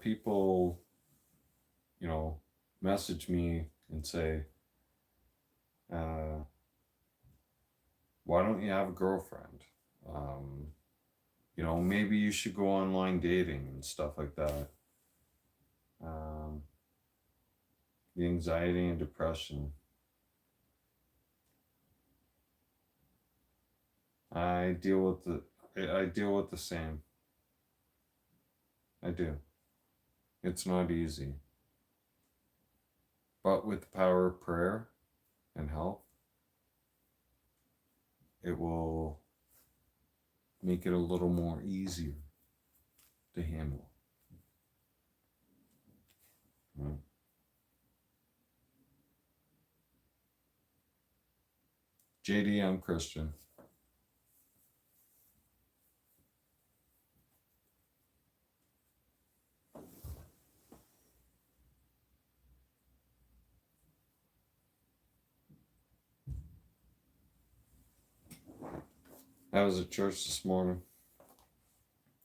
people, message me and say, why don't you have a girlfriend? Maybe you should go online dating and stuff like that. The anxiety and depression. I deal with the same. I do. It's not easy. But with the power of prayer and help, it will make it a little more easier to handle. Right? JD, I'm Christian. I was at church this morning.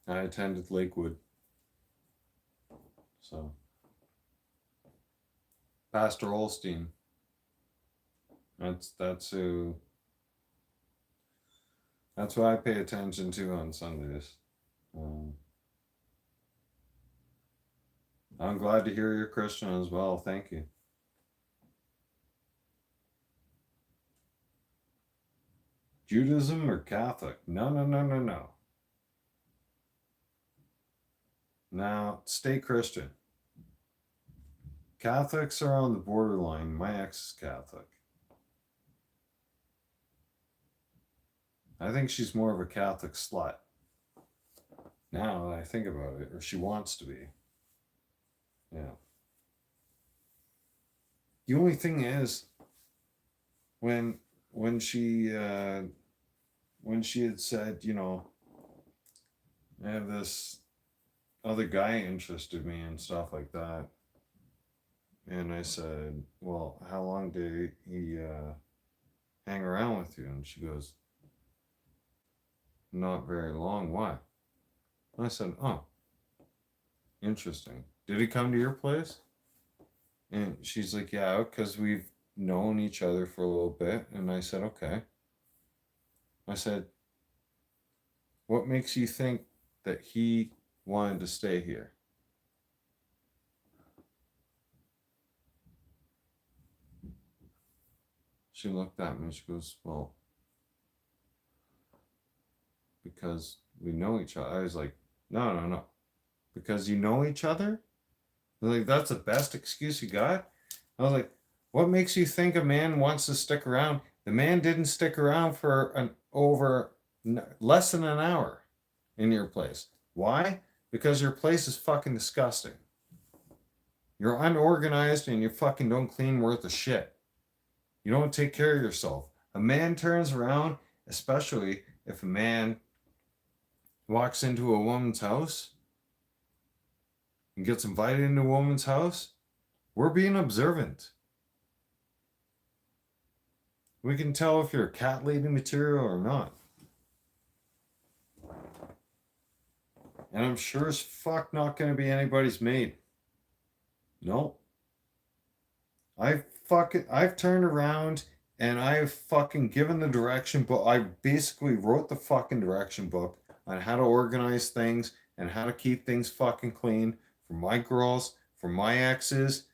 I attended Lakewood. So, Pastor Olstein. That's who I pay attention to on Sundays. I'm glad to hear you're Christian as well. Thank you. Judaism or Catholic? No. Now, stay Christian. Catholics are on the borderline. My ex is Catholic. I think she's more of a Catholic slut. Now that I think about it, or she wants to be. Yeah. The only thing is, when she had said, I have this other guy interested me and stuff like that, and I said, well, how long did he hang around with you? And she goes, not very long. Why? And I said, oh, interesting. Did he come to your place? And she's like, yeah, because we've known each other for a little bit. And I said, okay. I said, what makes you think that he wanted to stay here? She looked at me and she goes, well, because we know each other. I was like, no. Because you know each other? Like, that's the best excuse you got? I was like, what makes you think a man wants to stick around? The man didn't stick around for less than an hour in your place. Why? Because your place is fucking disgusting. You're unorganized and you fucking don't clean worth a shit. You don't take care of yourself. A man turns around, especially if a man walks into a woman's house and gets invited into a woman's house, we're being observant. We can tell if you're cat lady material or not. And I'm sure as fuck not going to be anybody's maid. No. I've turned around and I've fucking given the direction book. I basically wrote the fucking direction book on how to organize things and how to keep things fucking clean for my girls, for my exes.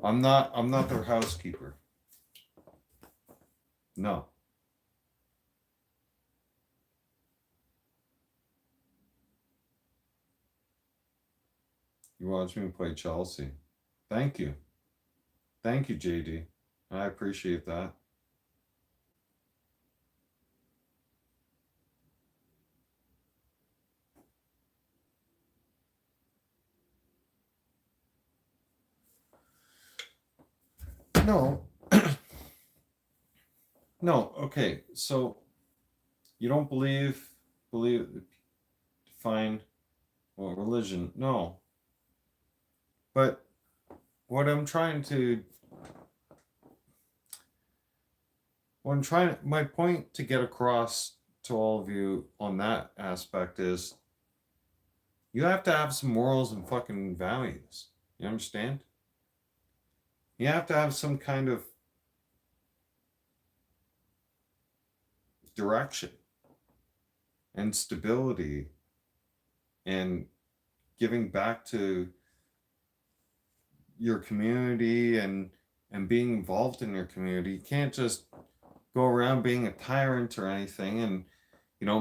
I'm not their housekeeper. No. You watch me play Chelsea. Thank you. Thank you, JD. I appreciate that. No. No, okay. So you don't believe define well religion. No. But what I'm trying to my point to get across to all of you on that aspect is you have to have some morals and fucking values. You understand? You have to have some kind of direction and stability and giving back to your community and being involved in your community. You can't just go around being a tyrant or anything and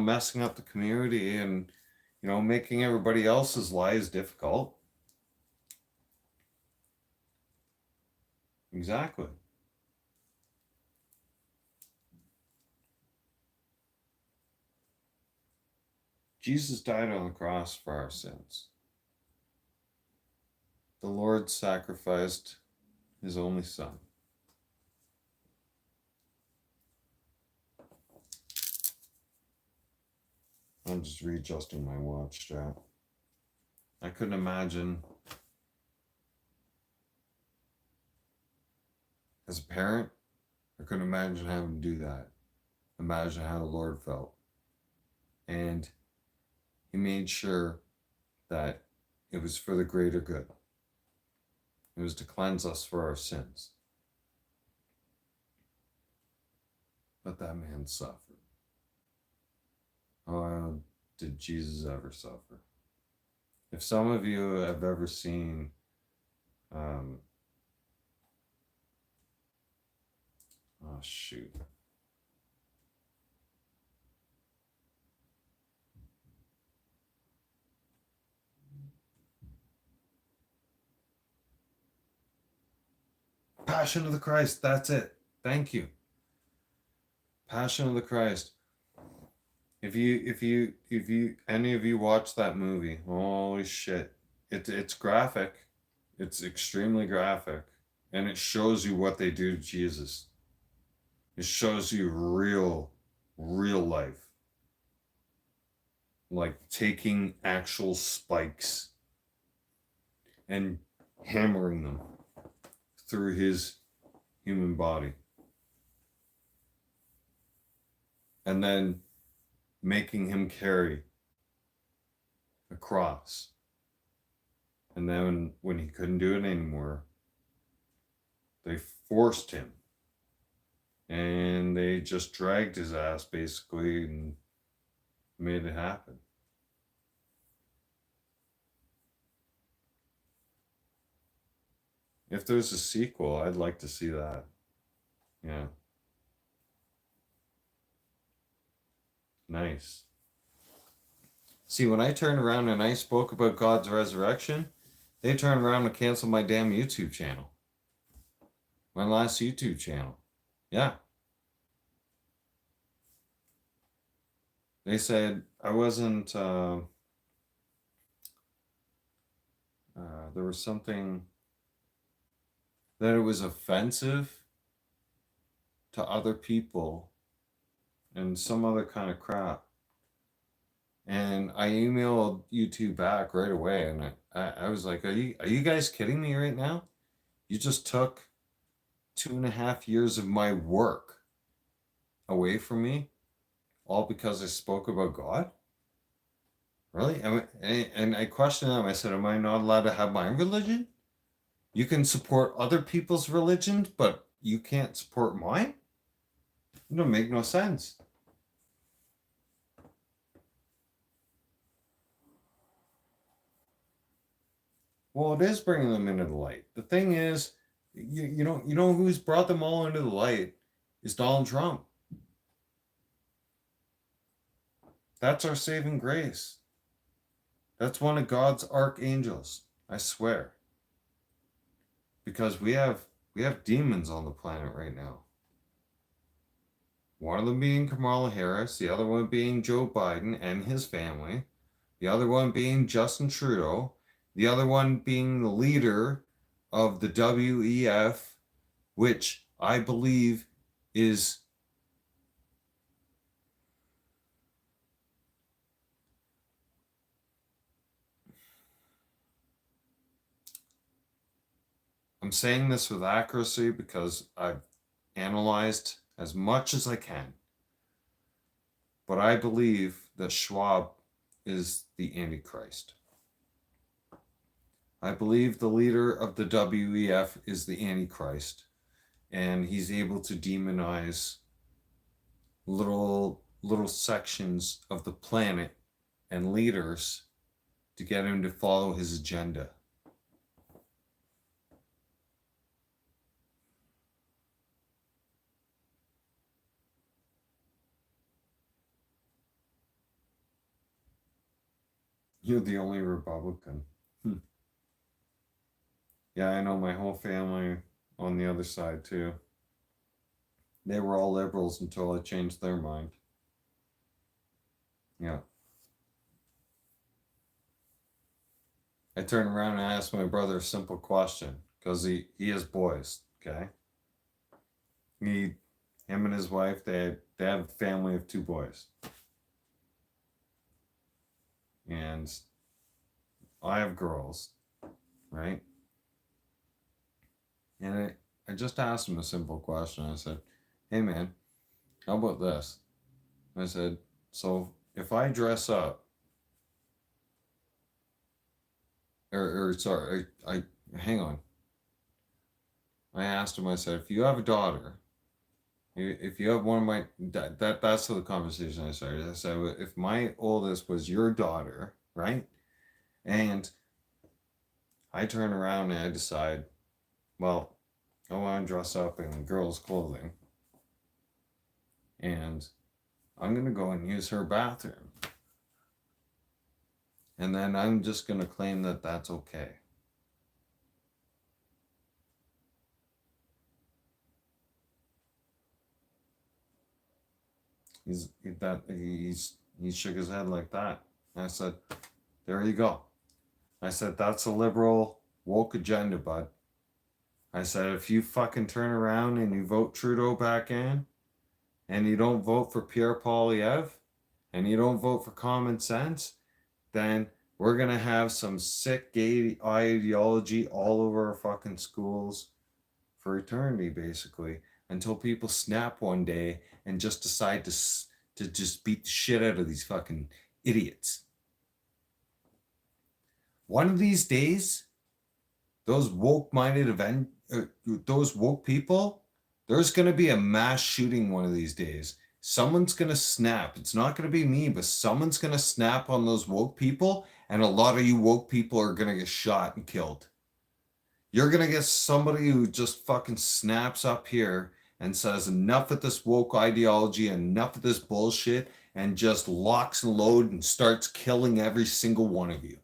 messing up the community and making everybody else's lives difficult. Exactly. Jesus died on the cross for our sins. The Lord sacrificed his only son. I'm just readjusting my watch strap. I couldn't imagine as a parent, I couldn't imagine having to do that. Imagine how the Lord felt. And he made sure that it was for the greater good. It was to cleanse us for our sins. But that man suffered. Oh, did Jesus ever suffer? If some of you have ever seen oh shoot. Passion of the Christ, that's it. Thank you. Passion of the Christ. If you any of you watch that movie, holy shit. It's graphic. It's extremely graphic. And it shows you what they do to Jesus. It shows you real life. Like taking actual spikes and hammering them through his human body. and then making him carry a cross. And then when he couldn't do it anymore, they forced him. And they just dragged his ass basically and made it happen. If there's a sequel, I'd like to see that. Yeah. Nice. See, when I turned around and I spoke about God's resurrection, they turned around and canceled my damn YouTube channel. My last YouTube channel. Yeah. They said I wasn't, there was something that it was offensive to other people and some other kind of crap. And I emailed YouTube back right away, and I was like, are you guys kidding me right now? You just took 2.5 years of my work away from me, all because I spoke about God? Really? And I questioned them. I said, am I not allowed to have my religion? You can support other people's religions, but you can't support mine? It don't make no sense. Well, it is bringing them into the light. The thing is, you know who's brought them all into the light is Donald Trump. That's our saving grace. That's one of God's archangels, I swear. Because we have demons on the planet right now. One of them being Kamala Harris, the other one being Joe Biden and his family, the other one being Justin Trudeau, the other one being the leader of the WEF, which I believe is I'm saying this with accuracy because I've analyzed as much as I can. But I believe that Schwab is the Antichrist. I believe the leader of the WEF is the Antichrist, and he's able to demonize little sections of the planet and leaders to get him to follow his agenda. You're the only Republican. Yeah, I know my whole family on the other side too. They were all liberals until I changed their mind. Yeah. I turned around and asked my brother a simple question because he has boys, okay? Him and his wife, they have a family of 2 boys. And I have girls, right? And I just asked him a simple question. I said, hey man, how about this? I said, so if I dress up, or sorry, I hang on. I asked him, I said, if you have a daughter, if you have one of my, that's the conversation I started. I said, if my oldest was your daughter, right? And I turn around and I decide, well, I want to dress up in girls' clothing. And I'm going to go and use her bathroom. And then I'm just going to claim that that's okay. He shook his head like that. And I said, there you go. I said, that's a liberal woke agenda, bud. I said, if you fucking turn around and you vote Trudeau back in, and you don't vote for Pierre Poilievre, and you don't vote for common sense, then we're going to have some sick gay ideology all over our fucking schools for eternity, basically, until people snap one day and just decide to just beat the shit out of these fucking idiots. One of these days, those those woke people, there's going to be a mass shooting one of these days. Someone's going to snap. It's not going to be me, but someone's going to snap on those woke people, and a lot of you woke people are going to get shot and killed. You're going to get somebody who just fucking snaps up here and says enough with this woke ideology, enough of this bullshit, and just locks and load and starts killing every single one of you.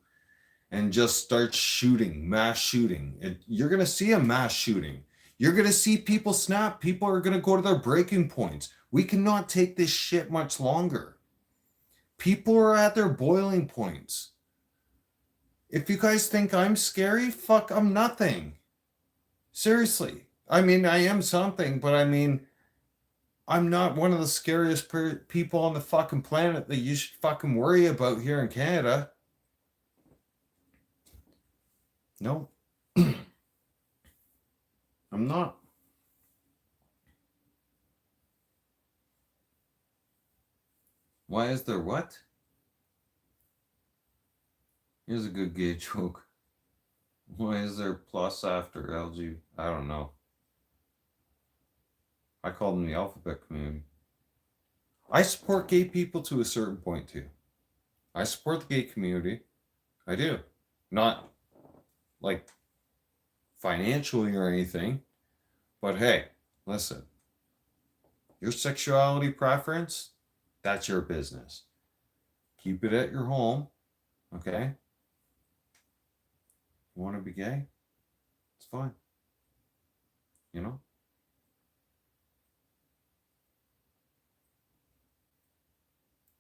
And just starts shooting, mass shooting. You're going to see a mass shooting. You're going to see people snap. People are going to go to their breaking points. We cannot take this shit much longer. People are at their boiling points. If you guys think I'm scary, fuck, I'm nothing. Seriously. I mean, I am something, but I mean, I'm not one of the scariest people on the fucking planet that you should fucking worry about here in Canada. No. I'm not. Why is there what? Here's a good gay joke. Why is there plus after LG? I don't know. I call them the alphabet community. I support gay people to a certain point too. I support the gay community. I do. Not like financially or anything. But hey, listen. Your sexuality preference, that's your business. Keep it at your home. Okay? You want to be gay? It's fine. You know?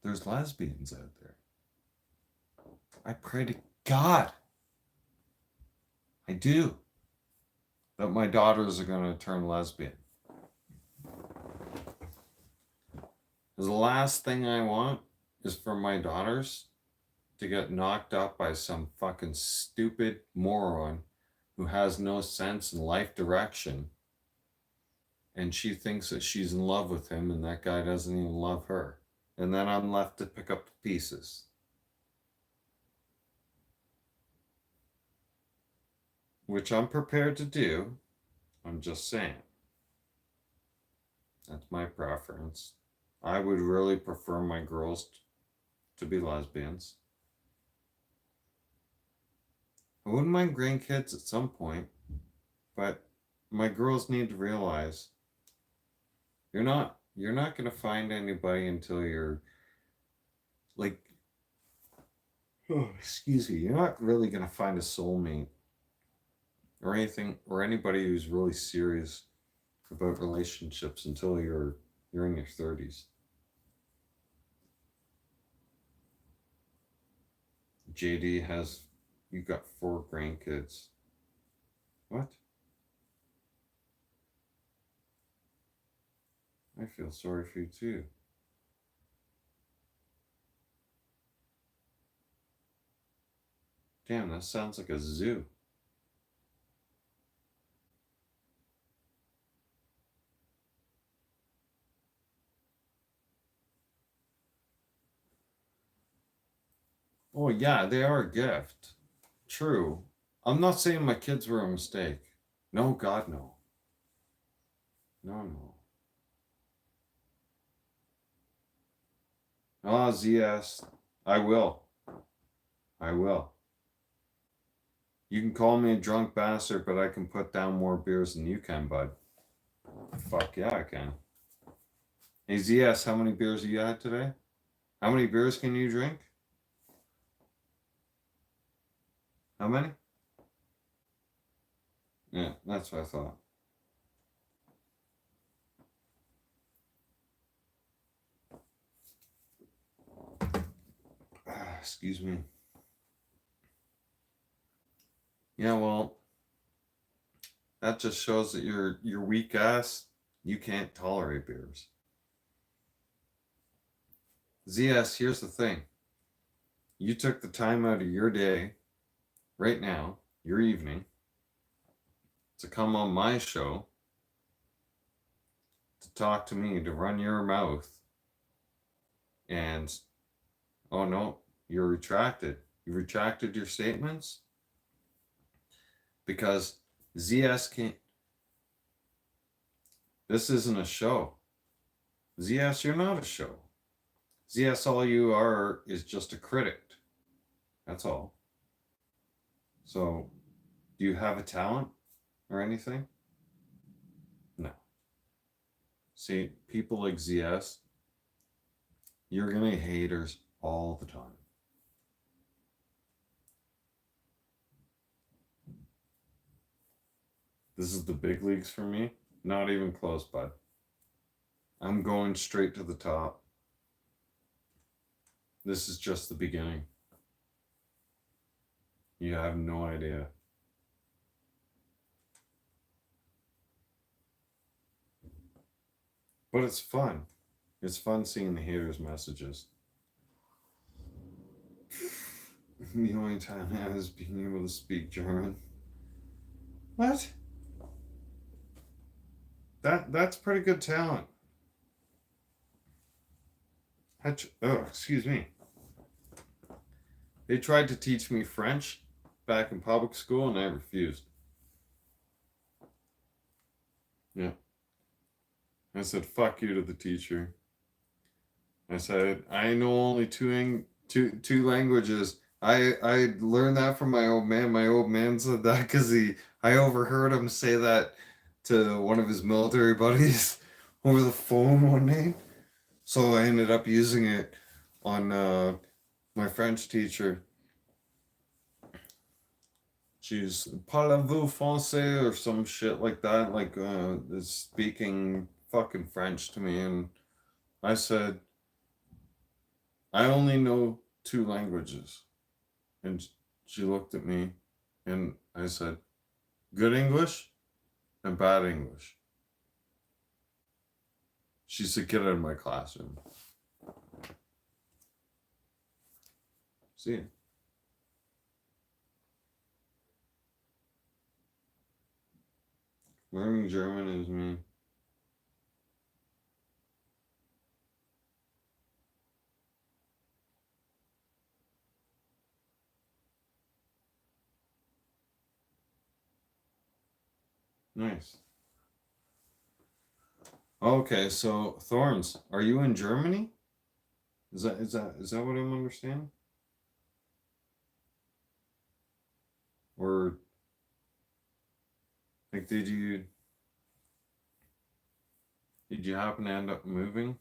There's lesbians out there. I pray to God. I do. That my daughters are going to turn lesbian. The last thing I want is for my daughters to get knocked up by some fucking stupid moron who has no sense in life direction. And she thinks that she's in love with him and that guy doesn't even love her. And then I'm left to pick up the pieces. Which I'm prepared to do. I'm just saying. That's my preference. I would really prefer my girls to be lesbians. I wouldn't mind grandkids at some point, but my girls need to realize you're not going to find anybody until you're like, oh, excuse me, you're not really going to find a soulmate or anything or anybody who's really serious about relationships until you're in your 30s. JD has, you got 4 grandkids. What? I feel sorry for you too. Damn, that sounds like a zoo. Oh yeah, they are a gift. True. I'm not saying my kids were a mistake. No, God, no. No, no. Ah, ZS. I will. I will. You can call me a drunk bastard, but I can put down more beers than you can, bud. Fuck yeah, I can. Hey, ZS, how many beers have you had today? How many beers can you drink? How many? Yeah, that's what I thought. Excuse me. Yeah, well, that just shows that you're weak ass. You can't tolerate beers. ZS, here's the thing. You took the time out of your day, right now, your evening, to come on my show, to talk to me, to run your mouth, And, oh no, you're retracted. You retracted your statements because ZS can't. This isn't a show. ZS, you're not a show. ZS, all you are is just a critic. That's all. So, do you have a talent or anything? No. See, people like ZS, you're going to haters all the time. This is the big leagues for me. Not even close, bud. I'm going straight to the top. This is just the beginning. You have no idea. But it's fun. It's fun seeing the haters' messages. The only time I have is being able to speak German. What? That's pretty good talent. Oh, excuse me. They tried to teach me French back in public school and I refused. Yeah. I said, fuck you to the teacher. I said, I know only two languages. I learned that from my old man. My old man said that because I overheard him say that to one of his military buddies over the phone one night. So I ended up using it on my French teacher. She's parlez-vous français or some shit like that, like is speaking fucking French to me, and I said, I only know two languages. And she looked at me and I said, good English and bad English. She said, get out of my classroom. See? Learning German is me. Nice. Okay, so Thorns, are you in Germany? Is that what I'm understanding? Or like did you happen to end up moving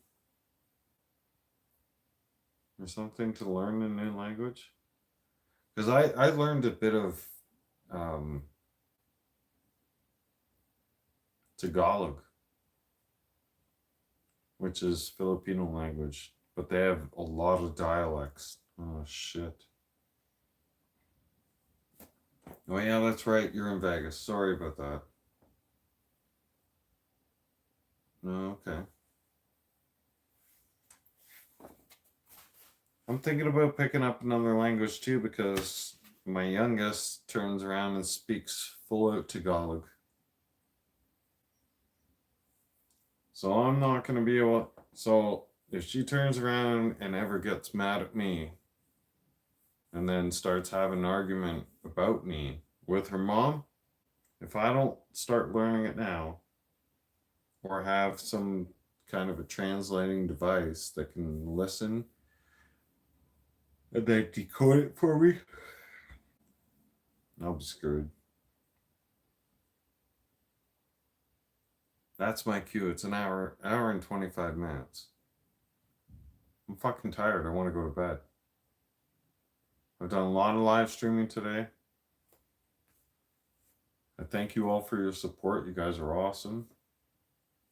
or something to learn a new language? Because I learned a bit of Tagalog, which is Filipino language, but they have a lot of dialects. Oh shit. Oh yeah, that's right. You're in Vegas. Sorry about that. No, okay. I'm thinking about picking up another language too because my youngest turns around and speaks full out Tagalog. So I'm not going to be able. So if she turns around and ever gets mad at me and then starts having an argument about me with her mom, if I don't start learning it now or have some kind of a translating device that can listen and they decode it for me, I'll be screwed. That's my cue. It's an hour and 25 minutes. I'm fucking tired. I want to go to bed. I've done a lot of live streaming today. I thank you all for your support. You guys are awesome.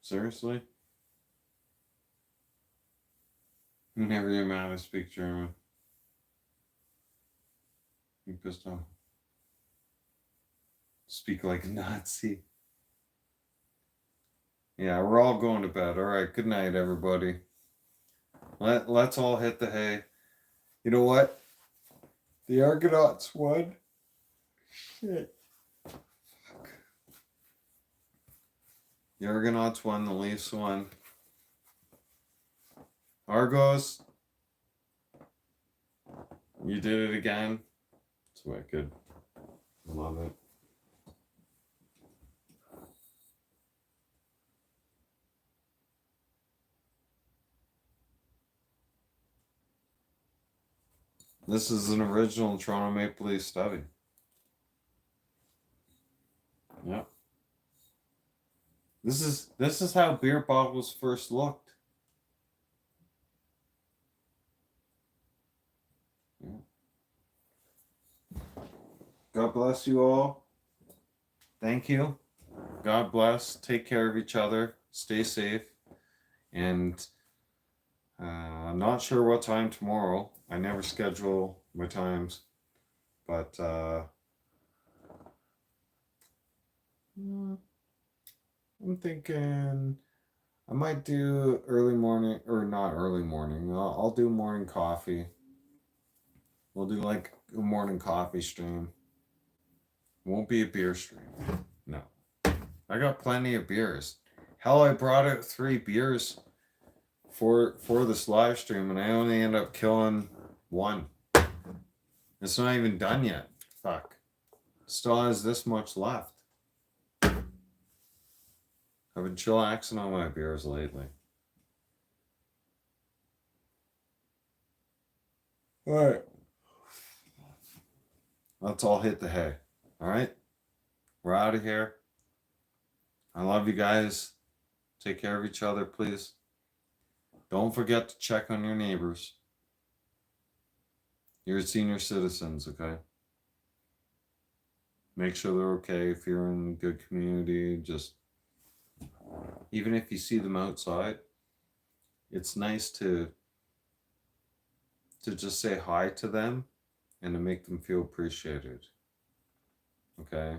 Seriously. Whenever you're mad, I speak German. You pissed off. Speak like a Nazi. Yeah, we're all going to bed. All right, good night, everybody. Let's all hit the hay. You know what? The Argonauts won. Shit. Fuck. The Argonauts won, the Leafs won. Argos, You did it again. It's wicked. Love it. This is an original Toronto Maple Leaf stubby. Yep. This is how beer bottles first looked. Yeah. God bless you all. Thank you. God bless. Take care of each other. Stay safe. And I'm not sure what time tomorrow. I never schedule my times. But I'm thinking I might do early morning, or not early morning. I'll do morning coffee. We'll do like a morning coffee stream. Won't be a beer stream. No. I got plenty of beers. Hell, I brought out 3 beers for this live stream, and I only end up killing 1. It's not even done yet. Fuck. Still has this much left. I've been chillaxing on my beers lately. Alright. Let's all hit the hay. Alright? We're out of here. I love you guys. Take care of each other, please. Don't forget to check on your neighbors. You're senior citizens, okay? Make sure they're okay. If you're in a good community, just even if you see them outside, it's nice to just say hi to them and to make them feel appreciated. Okay?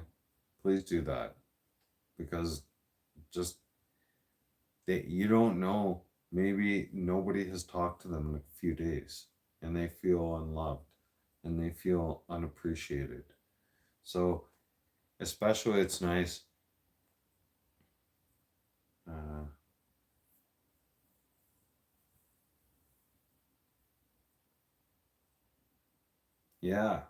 Please do that. Because just you don't know, maybe nobody has talked to them in a few days and they feel unloved and they feel unappreciated. So especially it's nice yeah.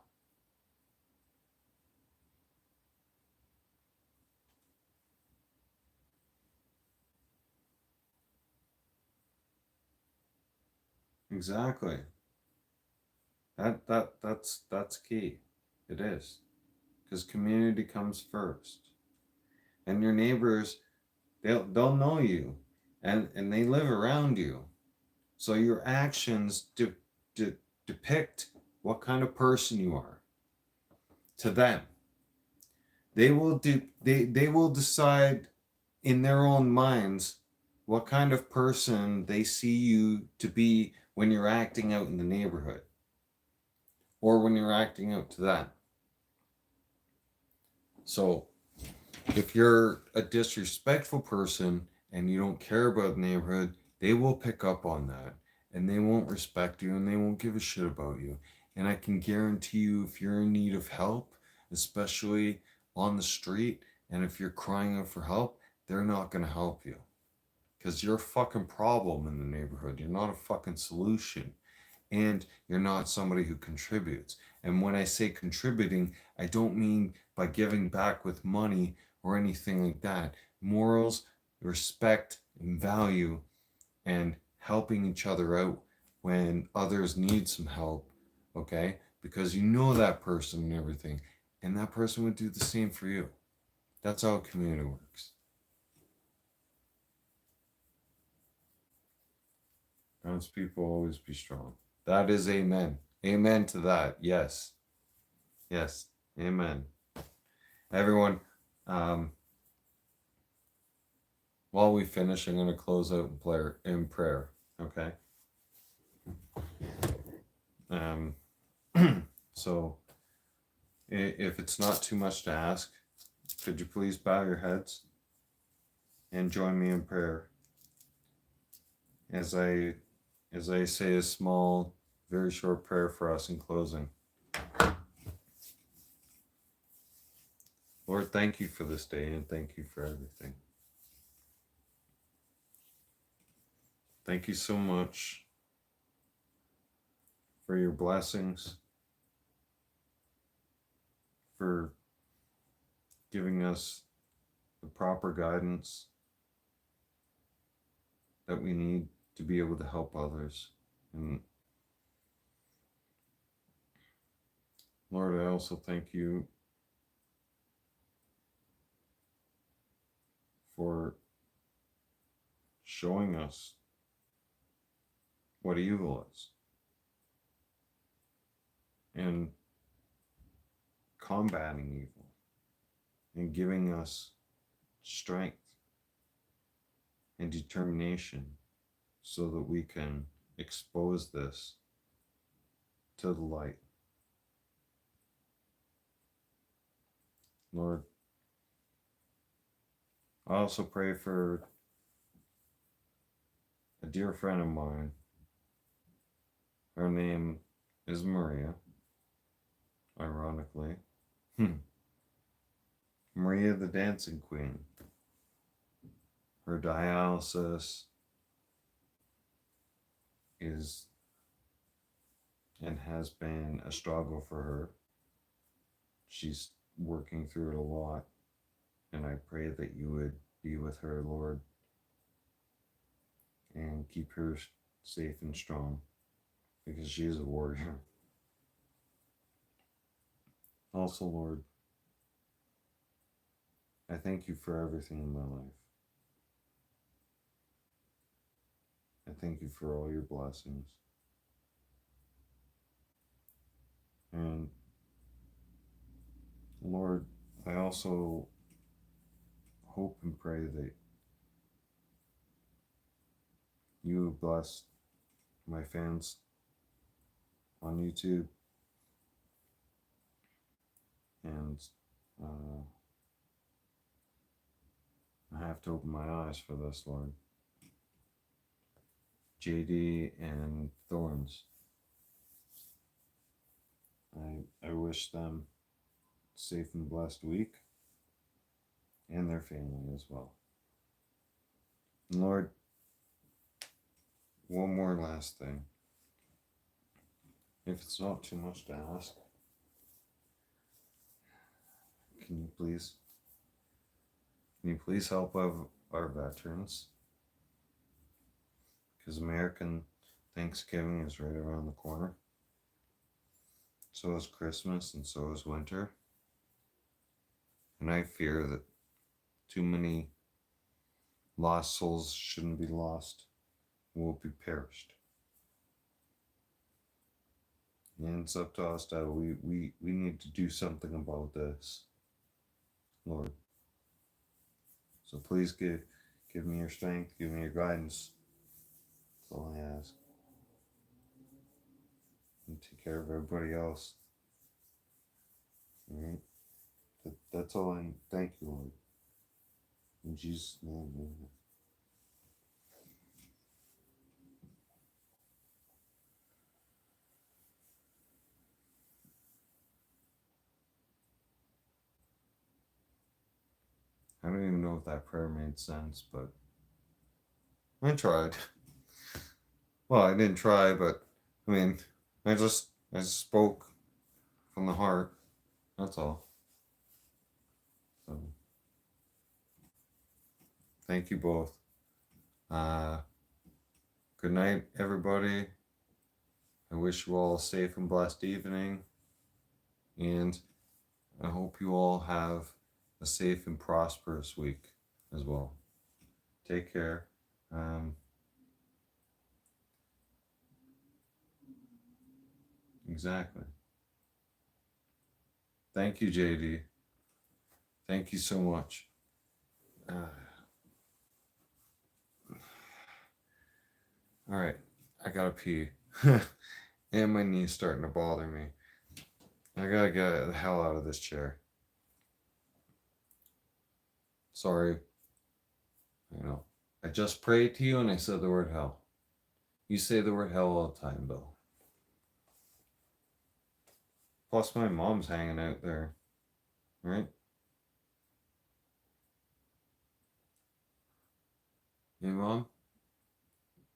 Exactly. That's key. It is. Because community comes first. And your neighbors, they'll know you and they live around you. So your actions depict what kind of person you are to them. They will decide in their own minds what kind of person they see you to be when you're acting out in the neighborhood or when you're acting out to them. So if you're a disrespectful person and you don't care about the neighborhood, they will pick up on that and they won't respect you and they won't give a shit about you. And I can guarantee you, if you're in need of help, especially on the street, and if you're crying out for help, they're not going to help you. Because you're a fucking problem in the neighborhood. You're not a fucking solution. And you're not somebody who contributes. And when I say contributing, I don't mean by giving back with money or anything like that. Morals, respect, and value, and helping each other out when others need some help, okay? Because you know that person and everything, and that person would do the same for you. That's how a community works. God's people always be strong. That is amen. Amen to that. Yes. Yes. Amen. Everyone, while we finish, I'm going to close out in prayer. Okay? So, if it's not too much to ask, could you please bow your heads and join me in prayer as I say a small, very short prayer for us in closing. Lord, thank you for this day and thank you for everything. Thank you so much for your blessings for giving us the proper guidance that we need to be able to help others. And Lord, I also thank you for showing us what evil is and combating evil and giving us strength and determination so that we can expose this to the light. Lord, I also pray for a dear friend of mine. Her name is Maria, ironically. Maria the Dancing Queen. Her dialysis is and has been a struggle for her. She's working through it a lot, and I pray that you would be with her, Lord, and keep her safe and strong, because she is a warrior. Also, Lord, I thank you for everything in my life. I thank you for all your blessings. And Lord, I also hope and pray that you bless my fans on YouTube. And I have to open my eyes for this, Lord. JD and Thorns. I wish them a safe and blessed week, and their family as well. And Lord, one more last thing. If it's not too much to ask, can you please help our veterans? Because American Thanksgiving is right around the corner. So is Christmas, and so is winter. And I fear that too many lost souls shouldn't be lost, will be perished. And it's up to us that we need to do something about this, Lord. So please give me your strength, give me your guidance. That's all I ask. And take care of everybody else. All right? That's all I thank you, Lord. In Jesus' name, amen. I don't even know if that prayer made sense, but I tried. Well, I didn't try, but I mean, I just spoke from the heart. That's all. So, thank you both. Good night, everybody. I wish you all a safe and blessed evening, and I hope you all have a safe and prosperous week as well. Take care. Exactly. Thank you, JD. Thank you so much. All right, I gotta pee. And my knee's starting to bother me. I gotta get the hell out of this chair. Sorry. I know. I just prayed to you and I said the word hell. You say the word hell all the time, Bill. Plus, my mom's hanging out there. Right? Hey, Mom?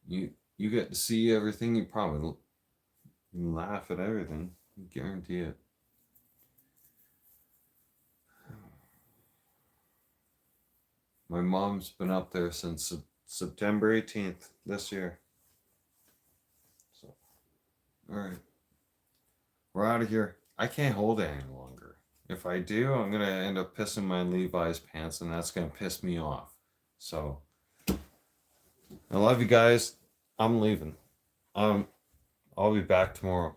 You get to see everything. You probably laugh at everything. I guarantee it. My mom's been up there since September 18th this year. So, all right. We're out of here. I can't hold it any longer. If I do, I'm going to end up pissing my Levi's pants, and that's going to piss me off. So, I love you guys. I'm leaving. I'll be back tomorrow.